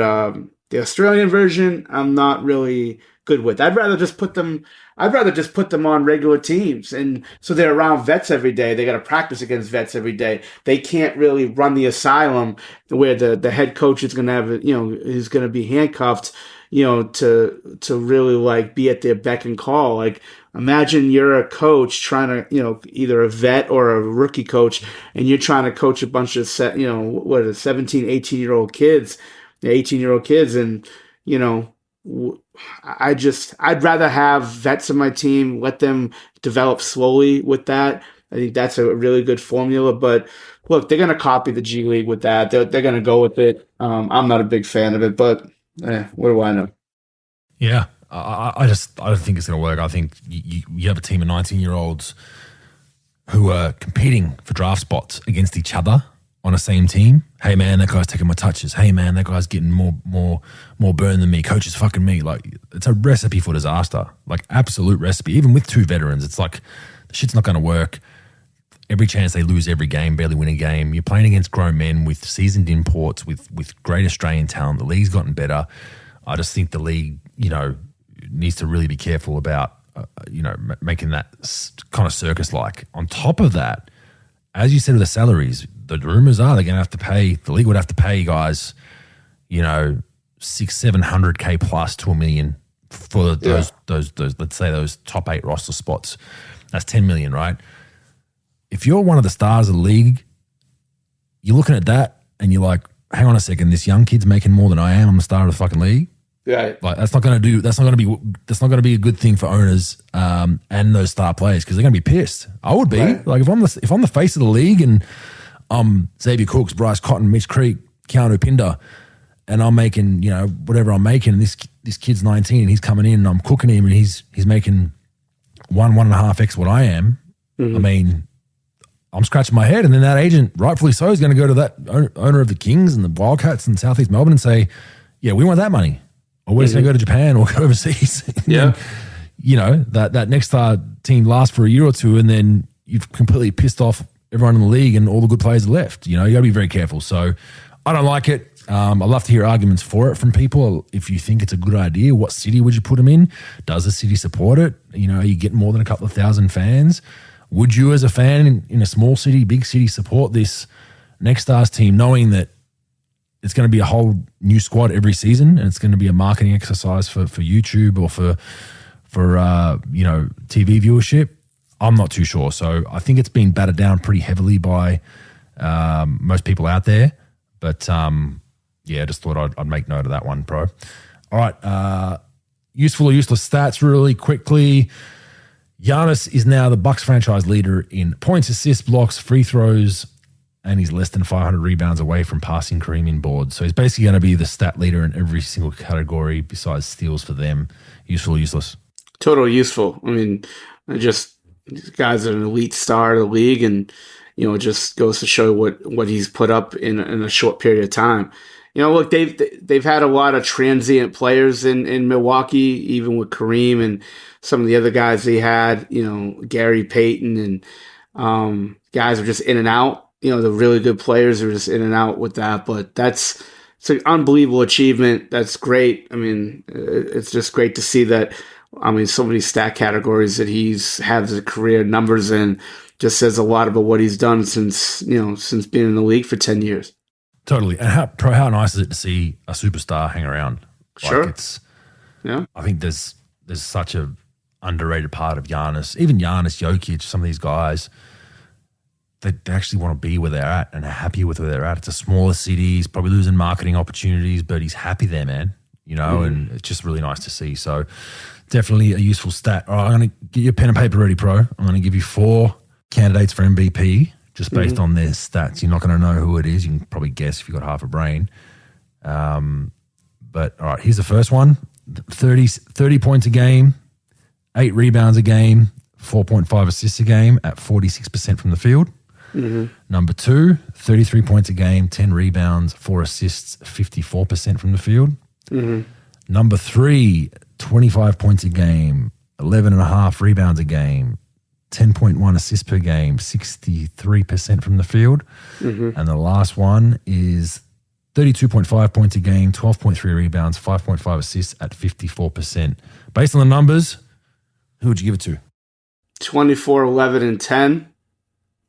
the Australian version, I'm not really good with. I'd rather just put them on regular teams, and so they're around vets every day. They got to practice against vets every day. They can't really run the asylum where the head coach is going to have, is going to be handcuffed, to really like be at their beck and call. Like, imagine you're a coach trying to, either a vet or a rookie coach, and you're trying to coach a bunch of 17, 18-year-old kids, 18-year-old kids, and I'd rather have vets on my team, let them develop slowly with that. I think that's a really good formula. But look, they're going to copy the G League with that. They're going to go with it. I'm not a big fan of it, but what do I know? Yeah, I don't think it's going to work. I think you have a team of 19-year-olds who are competing for draft spots against each other on a same team. Hey man, that guy's taking my touches. Hey man, that guy's getting more burn than me. Coach is fucking me. Like, it's a recipe for disaster. Like, absolute recipe. Even with two veterans, it's like the shit's not going to work. Every chance they lose every game, barely win a game. You're playing against grown men with seasoned imports, with great Australian talent. The league's gotten better. I just think the league, needs to really be careful about, making that kind of circus-like. On top of that, as you said with the salaries, the rumors are they're going to have to pay, the league would have to pay guys, $600,000-700K plus to $1 million for those, let's say those top 8 roster spots. That's $10 million, right? If you're one of the stars of the league, you're looking at that and you're like, hang on a second, this young kid's making more than I am. I'm the star of the fucking league. Yeah, like that's not going to be a good thing for owners and those star players, because they're going to be pissed. I would be like, if I'm the face of the league and Xavier Cooks, Bryce Cotton, Mitch Creek, Keanu Pinder, and I'm making whatever I'm making, and this kid's 19 and he's coming in and I'm cooking him and he's making 1.5x what I am. Mm-hmm. I mean, I'm scratching my head, and then that agent, rightfully so, is going to go to that owner of the Kings and the Wildcats in Southeast Melbourne and say, yeah, we want that money. Or we're just going to go to Japan or go overseas. Yeah. That next star team lasts for a year or two, and then you've completely pissed off everyone in the league and all the good players are left. You got to be very careful. So I don't like it. I'd love to hear arguments for it from people. If you think it's a good idea, what city would you put them in? Does the city support it? Are you getting more than a couple of thousand fans? Would you, as a fan in a small city, big city, support this next stars team, knowing that it's going to be a whole new squad every season, and it's going to be a marketing exercise for YouTube or for TV viewership? I'm not too sure. So I think it's been battered down pretty heavily by most people out there. But just thought I'd make note of that one, Pro. All right, useful or useless stats really quickly. Giannis is now the Bucks franchise leader in points, assists, blocks, free throws, and he's less than 500 rebounds away from passing Kareem in boards. So he's basically going to be the stat leader in every single category besides steals for them. Useful or useless? Totally useful. I mean, these guys are an elite star of the league, and it just goes to show what he's put up in a short period of time. Look, they've had a lot of transient players in Milwaukee, even with Kareem and some of the other guys they had. Gary Payton and guys are just in and out. The really good players are just in and out with that. But it's an unbelievable achievement. That's great. I mean, it's just great to see that. I mean, so many stat categories that he's has a career numbers in, just says a lot about what he's done since being in the league for 10 years. Totally. And how nice is it to see a superstar hang around? Sure. I think there's such a underrated part of Giannis. Even Giannis, Jokic, some of these guys, they actually want to be where they're at and are happy with where they're at. It's a smaller city. He's probably losing marketing opportunities, but he's happy there, man. And it's just really nice to see. So definitely a useful stat. All right, I'm going to get your pen and paper ready, Pro. I'm going to give you 4 candidates for MVP just based on their stats. You're not going to know who it is. You can probably guess if you've got half a brain. But all right, here's the first one. 30 points a game, 8 rebounds a game, 4.5 assists a game at 46% from the field. Mm-hmm. Number 2, 33 points a game, 10 rebounds, 4 assists, 54% from the field. Mm-hmm. Number 3, 25 points a game, 11.5 rebounds a game, 10.1 assists per game, 63% from the field. Mm-hmm. And the last one is 32.5 points a game, 12.3 rebounds, 5.5 assists at 54%. Based on the numbers, who would you give it to? 24, 11, and 10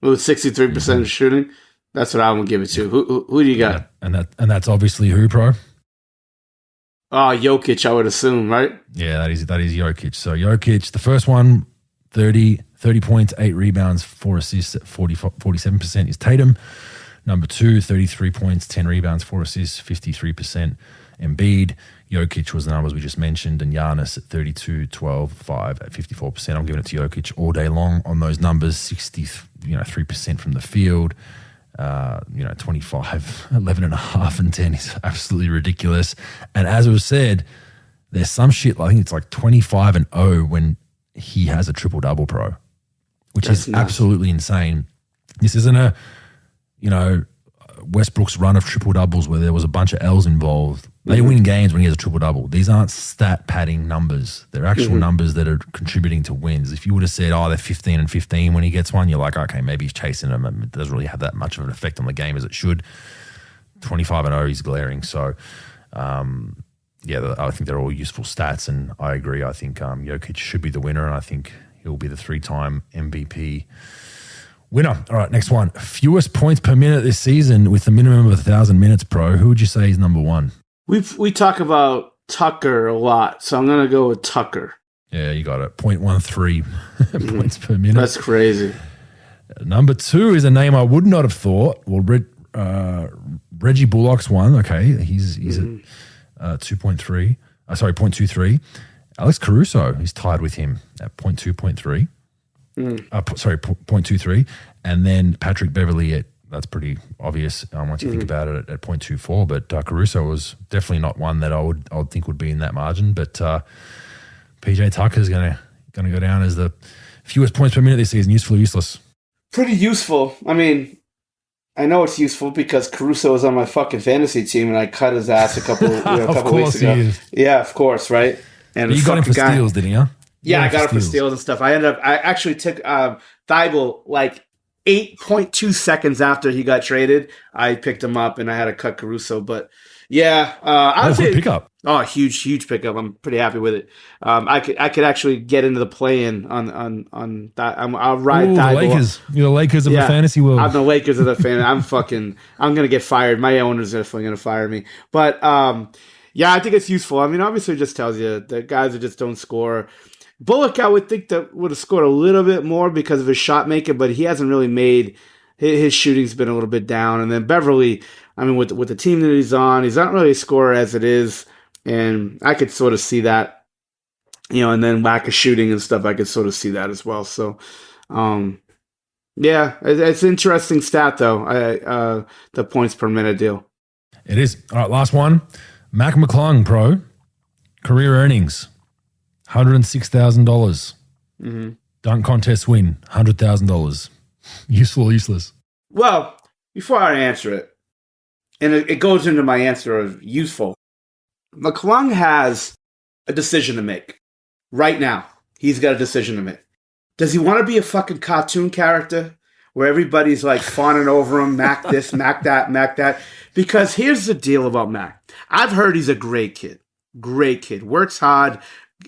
with 63% of shooting. That's what I would give it to. Who do you got? And that's obviously who, pro? Oh, Jokic, I would assume, right? Yeah, that is Jokic. So Jokic, the first one, 30 points, 8 rebounds, 4 assists at 47% is Tatum. Number 2, 33 points, 10 rebounds, 4 assists, 53%. Embiid. Jokic was the numbers we just mentioned, and Giannis at 32, 12, 5 at 54%. I'm giving it to Jokic all day long on those numbers. 3% from the field. 25, 11 and a half and 10 is absolutely ridiculous. And as it was said, there's some shit, I think it's like 25 and 0 when he has a triple-double, pro, which is absolutely insane. This isn't a, Westbrook's run of triple-doubles where there was a bunch of L's involved. They win games when he has a triple-double. These aren't stat-padding numbers. They're actual numbers that are contributing to wins. If you would have said, they're 15 and 15 when he gets one, you're like, okay, maybe he's chasing them. It doesn't really have that much of an effect on the game as it should. 25 and 0, he's glaring. So, I think they're all useful stats, and I agree. I think Jokic should be the winner, and I think he'll be the 3-time MVP winner. All right, next one. Fewest points per minute this season with a minimum of 1,000 minutes, pro. Who would you say is number one? We talk about Tucker a lot, so I'm going to go with Tucker. Yeah, you got it. 0.13 points per minute. That's crazy. Number 2 is a name I would not have thought. Well, Reggie Bullock's one. Okay, he's at 2.3. 0.23. Alex Caruso is tied with him at 0.23. 0.23. And then Patrick Beverley that's pretty obvious once you think about it at 0.24. But Caruso was definitely not one that I would think would be in that margin. But PJ Tucker is going to go down as the fewest points per minute this season. Useful or useless? Pretty useful. I mean, I know it's useful because Caruso was on my fucking fantasy team and I cut his ass a couple weeks ago. Yeah, of course, right? And you got him for steals, didn't you? Yeah, I got him for steals and stuff. I actually took Thibault like 8.2 seconds after he got traded. I picked him up and I had to cut Caruso. But yeah, I would say pickup. Oh, huge pickup. I'm pretty happy with it. I could actually get into the play-in on that. I'll ride Thibault. The Lakers. You're the Lakers of the fantasy world. I'm the Lakers of the fan. I'm gonna get fired. My owner's definitely gonna fire me. But yeah, I think it's useful. I mean, obviously, it just tells you that guys that just don't score. Bullock, I would think that would have scored a little bit more because of his shot making, but he hasn't really made his shooting's been a little bit down. And then Beverly, I mean, with the team that he's on, he's not really a scorer as it is, and I could sort of see that, and then lack of shooting and stuff, I could sort of see that as well. So, yeah, it's an interesting stat though. The points per minute deal. It is. All right, last one. Mac McClung, pro, career earnings. $106,000. Dunk contest win, $100,000. Useful or useless? Well, before I answer it, and it goes into my answer of useful, McClung has a decision to make. Right now, he's got a decision to make. Does he want to be a fucking cartoon character where everybody's like fawning over him, Mac this, Mac that, Mac that? Because here's the deal about Mac. I've heard he's a great kid. Great kid. Works hard.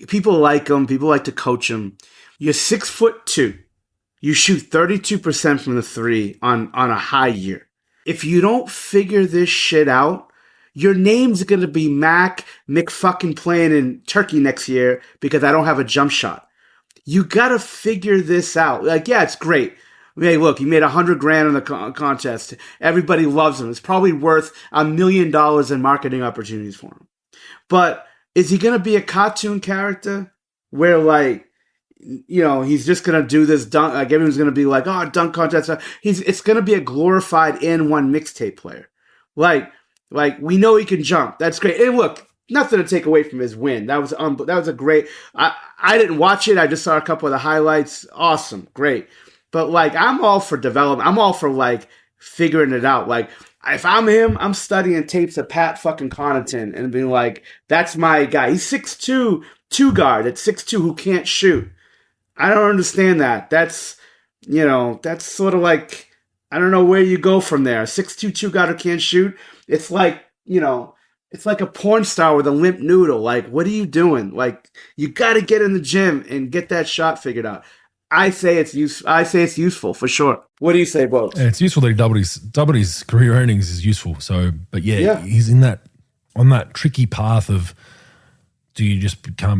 People like him. People like to coach him. You're 6'2". You shoot 32% from the three on a high year. If you don't figure this shit out, your name's going to be Mac McFucking playing in Turkey next year because I don't have a jump shot. You got to figure this out. Like, yeah, it's great. Hey, look, he made $100,000 in the contest. Everybody loves him. It's probably worth $1 million in marketing opportunities for him. But is he going to be a cartoon character where, like, he's just going to do this dunk? Like, everyone's going to be like, oh, dunk contest. It's going to be a glorified N1 mixtape player. Like we know he can jump. That's great. And look, nothing to take away from his win. That was a great. I didn't watch it. I just saw a couple of the highlights. Awesome, great. But like, I'm all for development. I'm all for like figuring it out. Like, if I'm him, I'm studying tapes of Pat fucking Connaughton and being like, that's my guy. He's 6'2", two guard at 6'2" who can't shoot. I don't understand that. That's sort of like, I don't know where you go from there. 6'2", two guard who can't shoot. It's like it's like a porn star with a limp noodle. Like, what are you doing? Like, you got to get in the gym and get that shot figured out. I say it's useful for sure. What do you say, Bogues? Yeah, it's useful that he doubled his career earnings is useful. So, but yeah, he's on that tricky path of, are you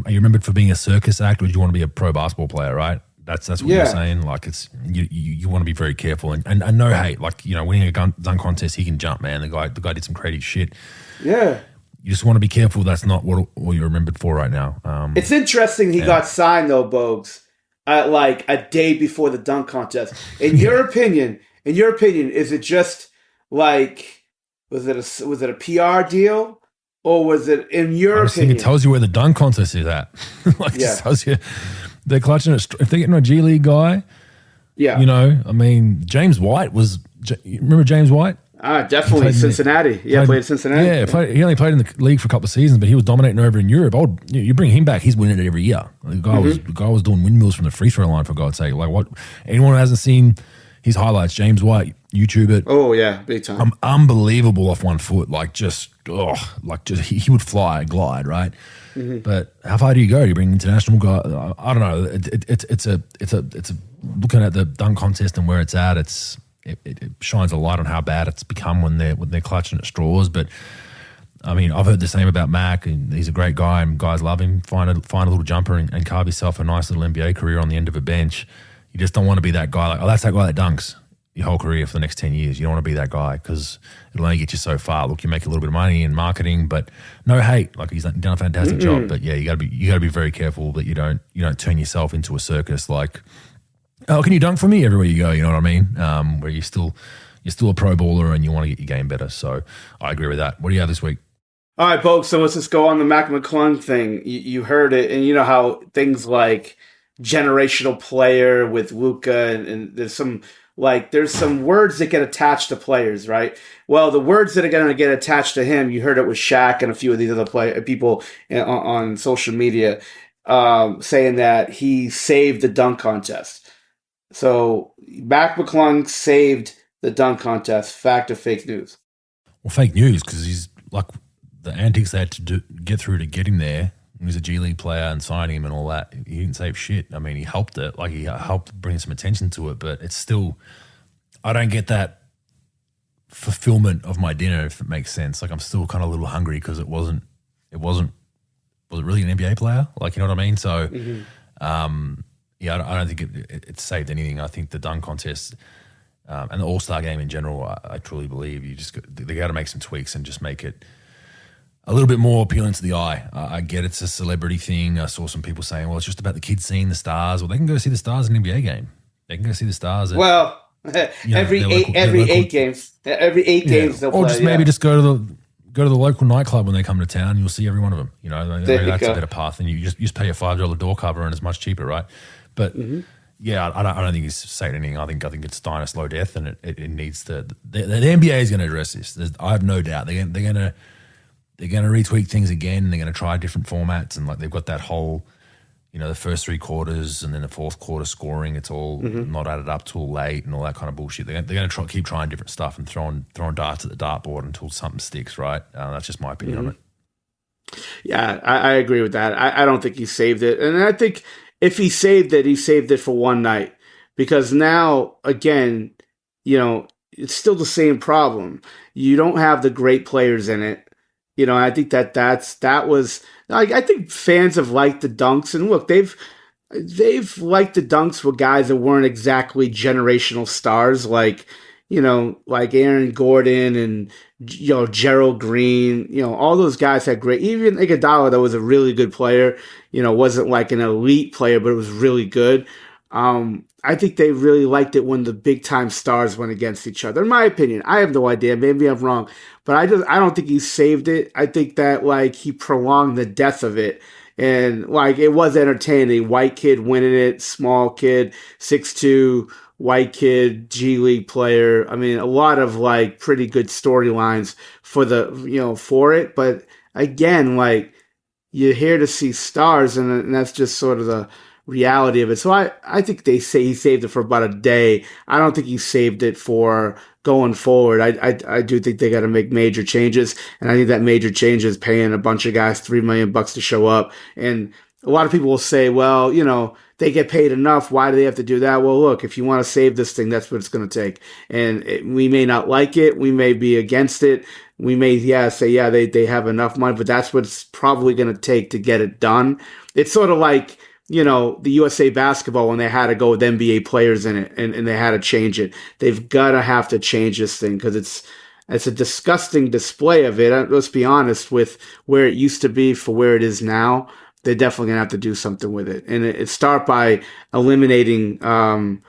remembered for being a circus act, or do you want to be a pro basketball player, right? That's what you're saying. Like, it's you want to be very careful and no hate. Like, winning a dunk contest, he can jump, man. The guy did some creative shit. Yeah. You just want to be careful. That's not what you're remembered for right now. It's interesting he got signed though, Bogues, like a day before the dunk contest. In your opinion, is it just like was it a PR deal? Or was it, in your opinion? It tells you where the dunk contest is at. It just tells you they're clutching it. If they're getting a G League guy, James White remember James White? Definitely Cincinnati. Played in Cincinnati. Yeah, he only played in the league for a couple of seasons, but he was dominating over in Europe. You bring him back, he's winning it every year. The guy was doing windmills from the free throw line, for God's sake. Like, what? Anyone who hasn't seen his highlights, James White, YouTube it. Oh yeah, big time. Unbelievable off one foot, he would glide, right? Mm-hmm. But how far do you go? Do you bring international guy? I don't know. It's looking at the dunk contest and where it's at. It shines a light on how bad it's become when they're clutching at straws. But I mean, I've heard the same about Mac, and he's a great guy, and guys love him. Find a little jumper and carve yourself a nice little NBA career on the end of a bench. You just don't want to be that guy. Like, that's that guy that dunks your whole career for the next 10 years. You don't want to be that guy because it'll only get you so far. Look, you make a little bit of money in marketing, but no hate. Like, he's done a fantastic job. But yeah, you got to be very careful that you don't turn yourself into a circus. Like, oh, can you dunk for me everywhere you go? You know what I mean? Where you're still a pro baller and you want to get your game better. So I agree with that. What do you have this week? All right, folks. So let's just go on the Mac McClung thing. You heard it, and you know how things like generational player with Luka, and there's some words that get attached to players, right? Well, the words that are going to get attached to him, you heard it with Shaq and a few of these other people on social media saying that he saved the dunk contest. So Mac McClung saved the dunk contest. Fact or fake news? Well, fake news, because he's like the antics they had to get through to get him there. He was a G League player and signing him and all that. He didn't save shit. I mean, he helped it. Like, he helped bring some attention to it, but it's still, I don't get that fulfillment of my dinner, if it makes sense. Like, I'm still kind of a little hungry because was it really an NBA player? Like, you know what I mean? So, I don't think it saved anything. I think the dunk contest and the All-Star game in general, I truly believe they got to make some tweaks and just make it a little bit more appealing to the eye. I get it's a celebrity thing. I saw some people saying, well, it's just about the kids seeing the stars. Well, they can go see the stars in an NBA game. They can go see the stars. Every eight games they'll play. Or just maybe just go to the local nightclub when they come to town. You'll see every one of them. You know, that's a better path. And you just pay a $5 door cover and it's much cheaper, right? But I don't think he's saying anything. I think it's dying a slow death, and it needs to. The NBA is going to address this. I have no doubt they're going to retweak things again. They're going to try different formats, and like they've got that whole, the first three quarters and then the fourth quarter scoring. It's all not added up till late and all that kind of bullshit. They're going to keep trying different stuff and throwing darts at the dartboard until something sticks. Right? That's just my opinion on it. Yeah, I agree with that. I don't think he saved it, and I think if he saved it for one night, because now again, it's still the same problem. You don't have the great players in it. I think that was like, I think fans have liked the dunks, and look, they've liked the dunks with guys that weren't exactly generational stars, like Aaron Gordon and Gerald Green. All those guys had great. Even Iguodala, that was a really good player. Wasn't like an elite player, but it was really good. I think they really liked it when the big time stars went against each other. In my opinion, I have no idea. Maybe I'm wrong, but I don't think he saved it. I think that he prolonged the death of it, and it was entertaining. White kid winning it, small kid, 6'2", white kid, G League player. I mean, a lot of pretty good storylines for it. But again, you're here to see stars, and that's just sort of the reality of it. So I think they say he saved it for about a day. I don't think he saved it for going forward, I do think they got to make major changes, and I think that major change is paying a bunch of guys $3 million to show up. And a lot of people will say, well, they get paid enough. Why do they have to do that? Well, look, if you want to save this thing, that's what it's going to take. And we may not like it. We may be against it. We may, say, they have enough money, but that's what it's probably going to take to get it done. It's sort of like, the USA basketball when they had to go with NBA players in it and they had to change it. They've got to have to change this thing because it's a disgusting display of it. Let's be honest, with where it used to be for where it is now. They're definitely going to have to do something with it. And it start by eliminating that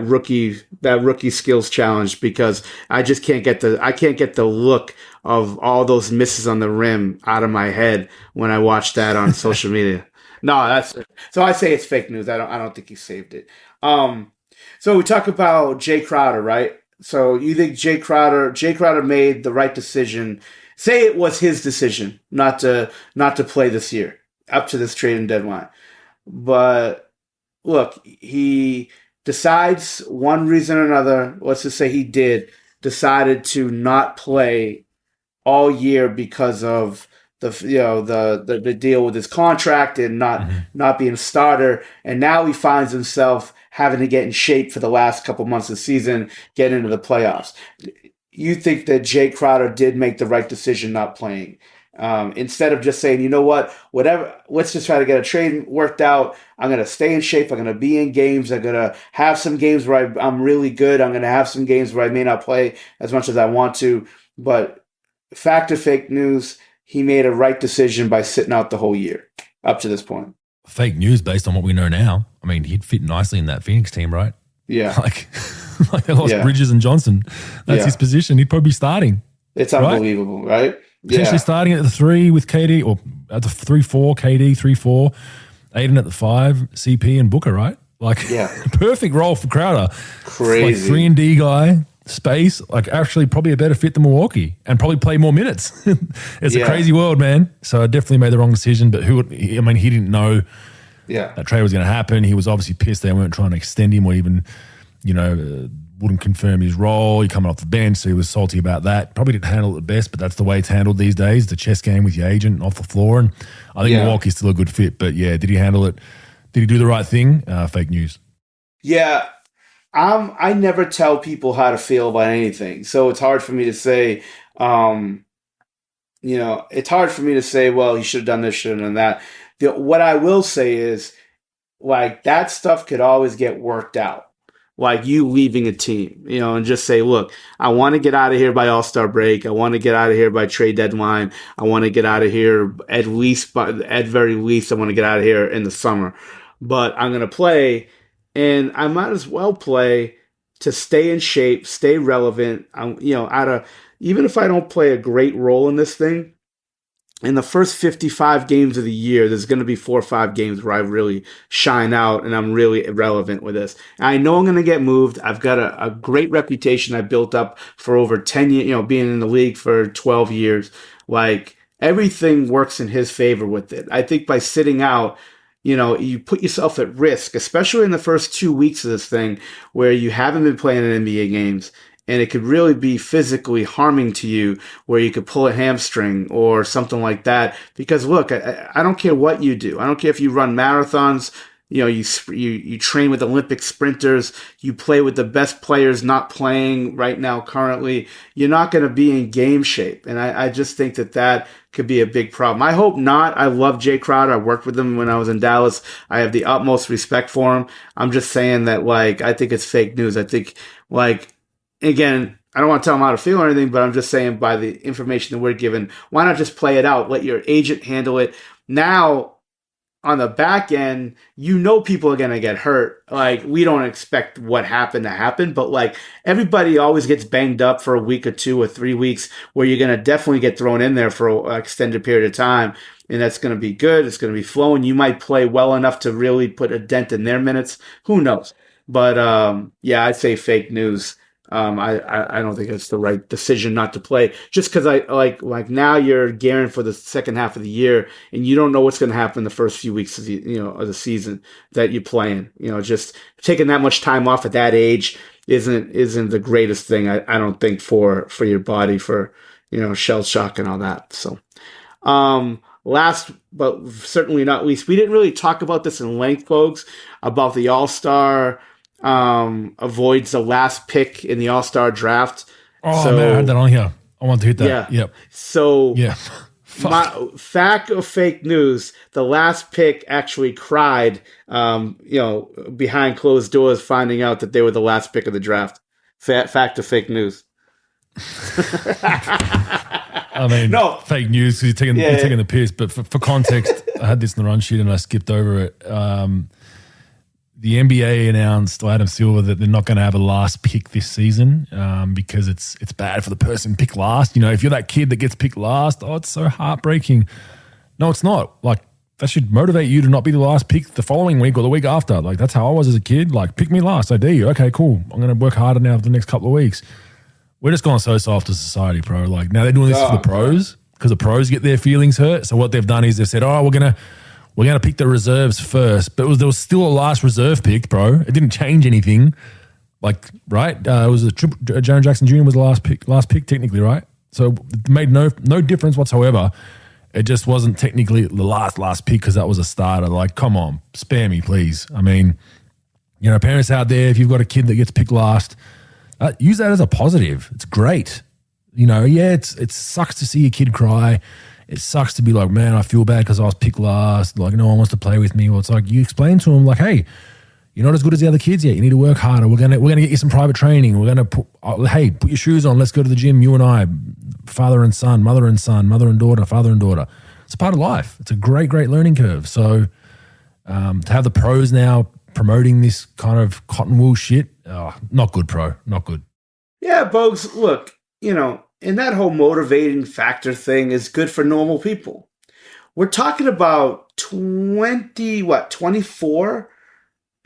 rookie skills challenge, because I just can't get the look of all those misses on the rim out of my head when I watch that on social media. No, so I say it's fake news. I don't think he saved it. So we talk about Jay Crowder, right? So you think Jay Crowder made the right decision? Say it was his decision not to play this year up to this trading deadline. But look, he decides one reason or another, let's just say he decided to not play all year because of the deal with his contract and not being a starter, and now he finds himself having to get in shape for the last couple months of the season, get into the playoffs. You think that Jay Crowder did make the right decision not playing? Instead of just saying, you know what, whatever, let's just try to get a trade worked out. I'm going to stay in shape. I'm going to be in games. I'm going to have some games where I'm really good. I'm going to have some games where I may not play as much as I want to. But fact or fake news, he made a right decision by sitting out the whole year up to this point. Fake news based on what we know now. I mean, he'd fit nicely in that Phoenix team, right? Yeah. Like they lost Bridges and Johnson. That's his position. He'd probably be starting. It's unbelievable, right? Potentially starting at the 3 with KD, or at the 3-4, KD, 3-4, Aiden at the 5, CP and Booker, right? Like, perfect role for Crowder. Crazy. Like 3-and-D guy, space, like actually probably a better fit than Milwaukee and probably play more minutes. It's a crazy world, man. So I definitely made the wrong decision, but he didn't know that trade was going to happen. He was obviously pissed they weren't trying to extend him or even, wouldn't confirm his role. He coming off the bench, so he was salty about that. Probably didn't handle it the best, but that's the way it's handled these days, the chess game with your agent off the floor. And I think Milwaukee's still a good fit, but did he handle it? Did he do the right thing? Fake news. Yeah. I never tell people how to feel about anything. So it's hard for me to say, it's hard for me to say, well, he should have done this, should have done that. What I will say is, like, that stuff could always get worked out. Like you leaving a team, and just say, look, I want to get out of here by All-Star break. I want to get out of here by trade deadline. I want to get out of here at very least, I want to get out of here in the summer. But I'm going to play, and I might as well play to stay in shape, stay relevant. Even if I don't play a great role in this thing, in the first 55 games of the year, there's going to be 4 or 5 games where I really shine out and I'm really relevant with this. And I know I'm going to get moved. I've got a great reputation I built up for over 10 years, being in the league for 12 years. Like, everything works in his favor with it. I think by sitting out, you put yourself at risk, especially in the first 2 weeks of this thing where you haven't been playing in NBA games. And it could really be physically harming to you, where you could pull a hamstring or something like that. Because look, I don't care what you do. I don't care if you run marathons, you train with Olympic sprinters, you play with the best players not playing right now currently. You're not going to be in game shape. And I just think that could be a big problem. I hope not. I love Jay Crowder. I worked with him when I was in Dallas. I have the utmost respect for him. I'm just saying that, like, I think it's fake news. I think, like, again, I don't want to tell him how to feel or anything, but I'm just saying, by the information that we're given, why not just play it out? Let your agent handle it. Now, on the back end, people are going to get hurt. Like, we don't expect what happened to happen, but like, everybody always gets banged up for a week or 2 or 3 weeks, where you're going to definitely get thrown in there for an extended period of time. And that's going to be good. It's going to be flowing. You might play well enough to really put a dent in their minutes. Who knows? But I'd say fake news. I don't think it's the right decision not to play. Just because I like now you're gearing for the second half of the year, and you don't know what's going to happen the first few weeks of the season that you're playing. Just taking that much time off at that age isn't the greatest thing. I don't think for your body, for shell shock and all that. So, last but certainly not least, we didn't really talk about this in length, folks, about the All-Star. Avoids the last pick in the All-Star draft. Oh, man, I had that on here. I want to hit that. Yeah. Yep. So, yeah. Fact or fake news, the last pick actually cried, behind closed doors, finding out that they were the last pick of the draft. Fact or fake news? I mean, no. Fake news because you're taking the piss. But for context, I had this in the run sheet and I skipped over it. The NBA announced, Adam Silver, that they're not going to have a last pick this season because it's bad for the person picked last. If you're that kid that gets picked last, it's so heartbreaking. No, it's not. Like, that should motivate you to not be the last pick the following week or the week after. Like, that's how I was as a kid. Like, pick me last. I dare you. Okay, cool. I'm going to work harder now for the next couple of weeks. We're just going so soft as society, bro. Like, now they're doing this for the pros because the pros get their feelings hurt. So what they've done is they've said, we're going to pick the reserves first. But there was still a last reserve pick, bro. It didn't change anything. Like, right? It was Jaren Jackson Jr. was the last pick technically, right? So it made no difference whatsoever. It just wasn't technically the last pick because that was a starter. Like, come on, spare me, please. I mean, parents out there, if you've got a kid that gets picked last, use that as a positive. It's great. It sucks to see your kid cry. It sucks to be like, man, I feel bad because I was picked last. Like, no one wants to play with me. Well, it's like you explain to them, like, hey, you're not as good as the other kids yet. You need to work harder. We're gonna get you some private training. We're gonna put your shoes on. Let's go to the gym. You and I, father and son, mother and daughter, father and daughter. It's a part of life. It's a great learning curve. So to have the pros now promoting this kind of cotton wool shit, not good, pro. Not good. Yeah, Bogues, look, and that whole motivating factor thing is good for normal people. We're talking about 24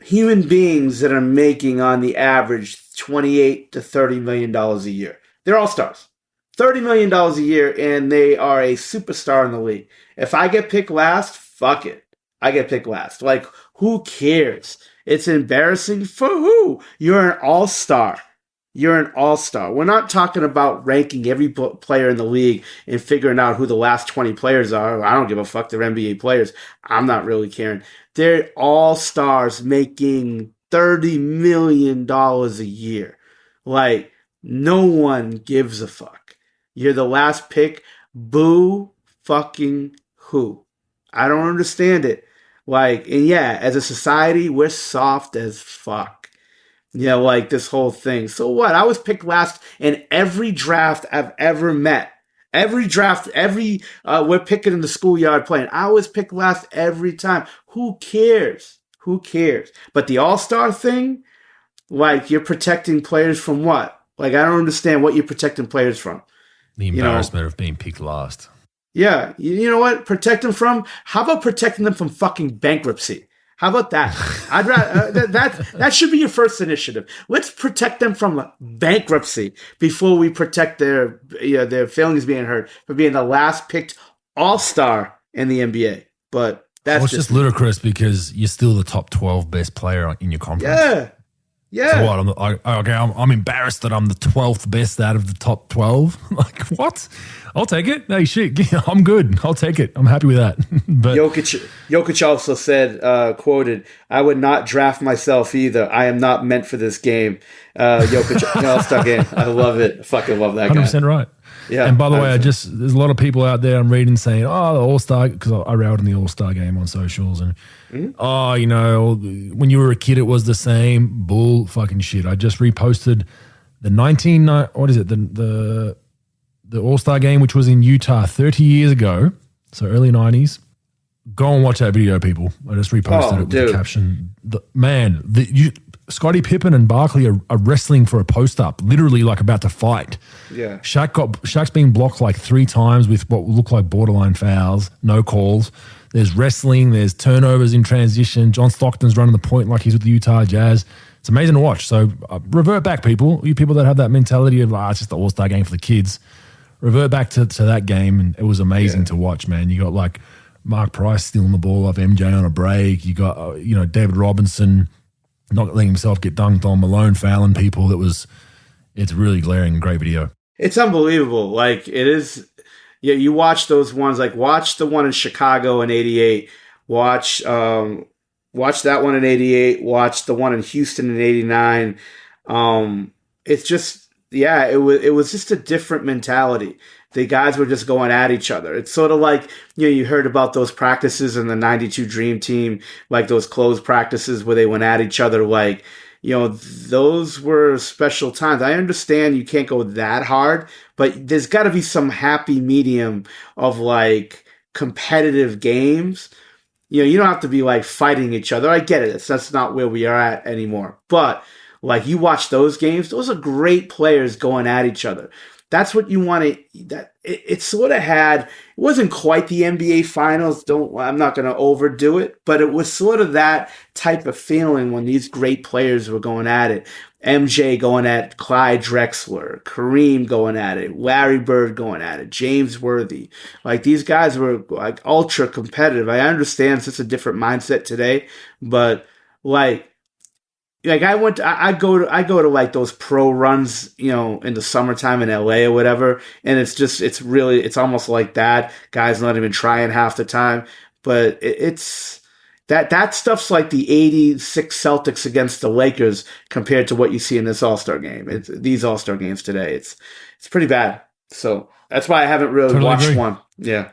human beings that are making on the average $28 to $30 million a year. They're all stars. $30 million a year, and they are a superstar in the league. If I get picked last, fuck it. I get picked last. Like, who cares? It's embarrassing for who? You're an all-star. You're an all-star. We're not talking about ranking every player in the league and figuring out who the last 20 players are. I don't give a fuck. They're NBA players. I'm not really caring. They're all-stars making $30 million a year. Like, no one gives a fuck. You're the last pick. Boo fucking who? I don't understand it. Like, and yeah, as a society, we're soft as fuck. Like this whole thing. So what? I was picked last in every draft I've ever met. Every draft, we're picking in the schoolyard playing. I was picked last every time. Who cares? Who cares? But the all-star thing, like, you're protecting players from what? Like, I don't understand what you're protecting players from. The embarrassment of being picked last. Yeah. You know what? Protect them from? How about protecting them from fucking bankruptcy? How about that? I'd rather that should be your first initiative. Let's protect them from bankruptcy before we protect their feelings being hurt for being the last picked all-star in the NBA. But that's just ludicrous because you're still the top 12 best player in your conference. Yeah. So what? I'm embarrassed that I'm the 12th best out of the top 12. Like, what? I'll take it. Hey, shit, I'm good. I'll take it. I'm happy with that. But Jokic also said, quoted, "I would not draft myself either. I am not meant for this game." Jokic, All-Star game. I love it. I fucking love that guy. 100% right. Yeah. And by the way, there's a lot of people out there I'm reading saying, the All-Star, because I railed in the All-Star game on socials and, when you were a kid, it was the same bull fucking shit. I just reposted the the All-Star game, which was in Utah 30 years ago, so early 90s. Go and watch that video, people. I just reposted it with the caption. Scottie Pippen and Barkley are wrestling for a post-up, literally like about to fight. Yeah. Shaq's being blocked like 3 times with what look like borderline fouls, no calls. There's wrestling, there's turnovers in transition. John Stockton's running the point like he's with the Utah Jazz. it's amazing to watch. So revert back, people. You people that have that mentality of, it's just the All-Star game for the kids. Revert back to that game, and it was amazing to watch, man. You got like Mark Price stealing the ball off MJ on a break. You got, David Robinson not letting himself get dunked on, Malone fouling people. It's really glaring and great video. It's unbelievable. Like, it is. Yeah, you watch those ones. Like, watch the one in Chicago in '88. Watch that one in '88. Watch the one in Houston in '89. It's just. Yeah, it was just a different mentality. The guys were just going at each other. It's sort of like, you heard about those practices in the '92 Dream Team, like those closed practices where they went at each other. Like, those were special times. I understand you can't go that hard, but there's got to be some happy medium of like competitive games. You don't have to be like fighting each other. I get it. That's not where we are at anymore. But like, you watch those games, those are great players going at each other. That's what you want to. It sort of had. It wasn't quite the NBA Finals. I'm not going to overdo it, but it was sort of that type of feeling when these great players were going at it. MJ going at Clyde Drexler, Kareem going at it, Larry Bird going at it, James Worthy. Like, these guys were like ultra competitive. I understand it's a different mindset today, but like I go to like those pro runs, in the summertime in LA or whatever. And it's almost like that. Guys not even trying half the time, but it's that stuff's like the '86 Celtics against the Lakers compared to what you see in this All-Star game. These All-Star games today. It's pretty bad. So that's why I haven't really watched one. Yeah.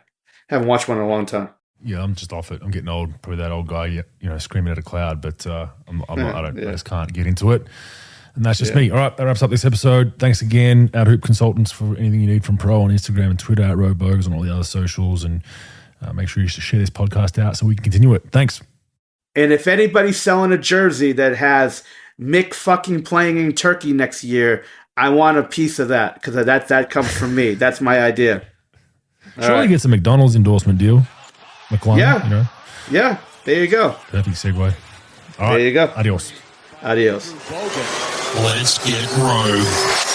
Haven't watched one in a long time. Yeah, I'm just off it. I'm getting old. Probably that old guy, screaming at a cloud. But I just can't get into it. And that's just me. All right, that wraps up this episode. Thanks again, Out Hoop Consultants, for anything you need from Pro on Instagram and Twitter, at Bogues, and all the other socials. And make sure you share this podcast out so we can continue it. Thanks. And if anybody's selling a jersey that has Mick fucking playing in Turkey next year, I want a piece of that, because that comes from me. That's my idea. Surely get some McDonald's endorsement deal. McLaren, yeah. Yeah, there you go. Perfect segue. All right. There you go. Adios. Adios. Let's get groove.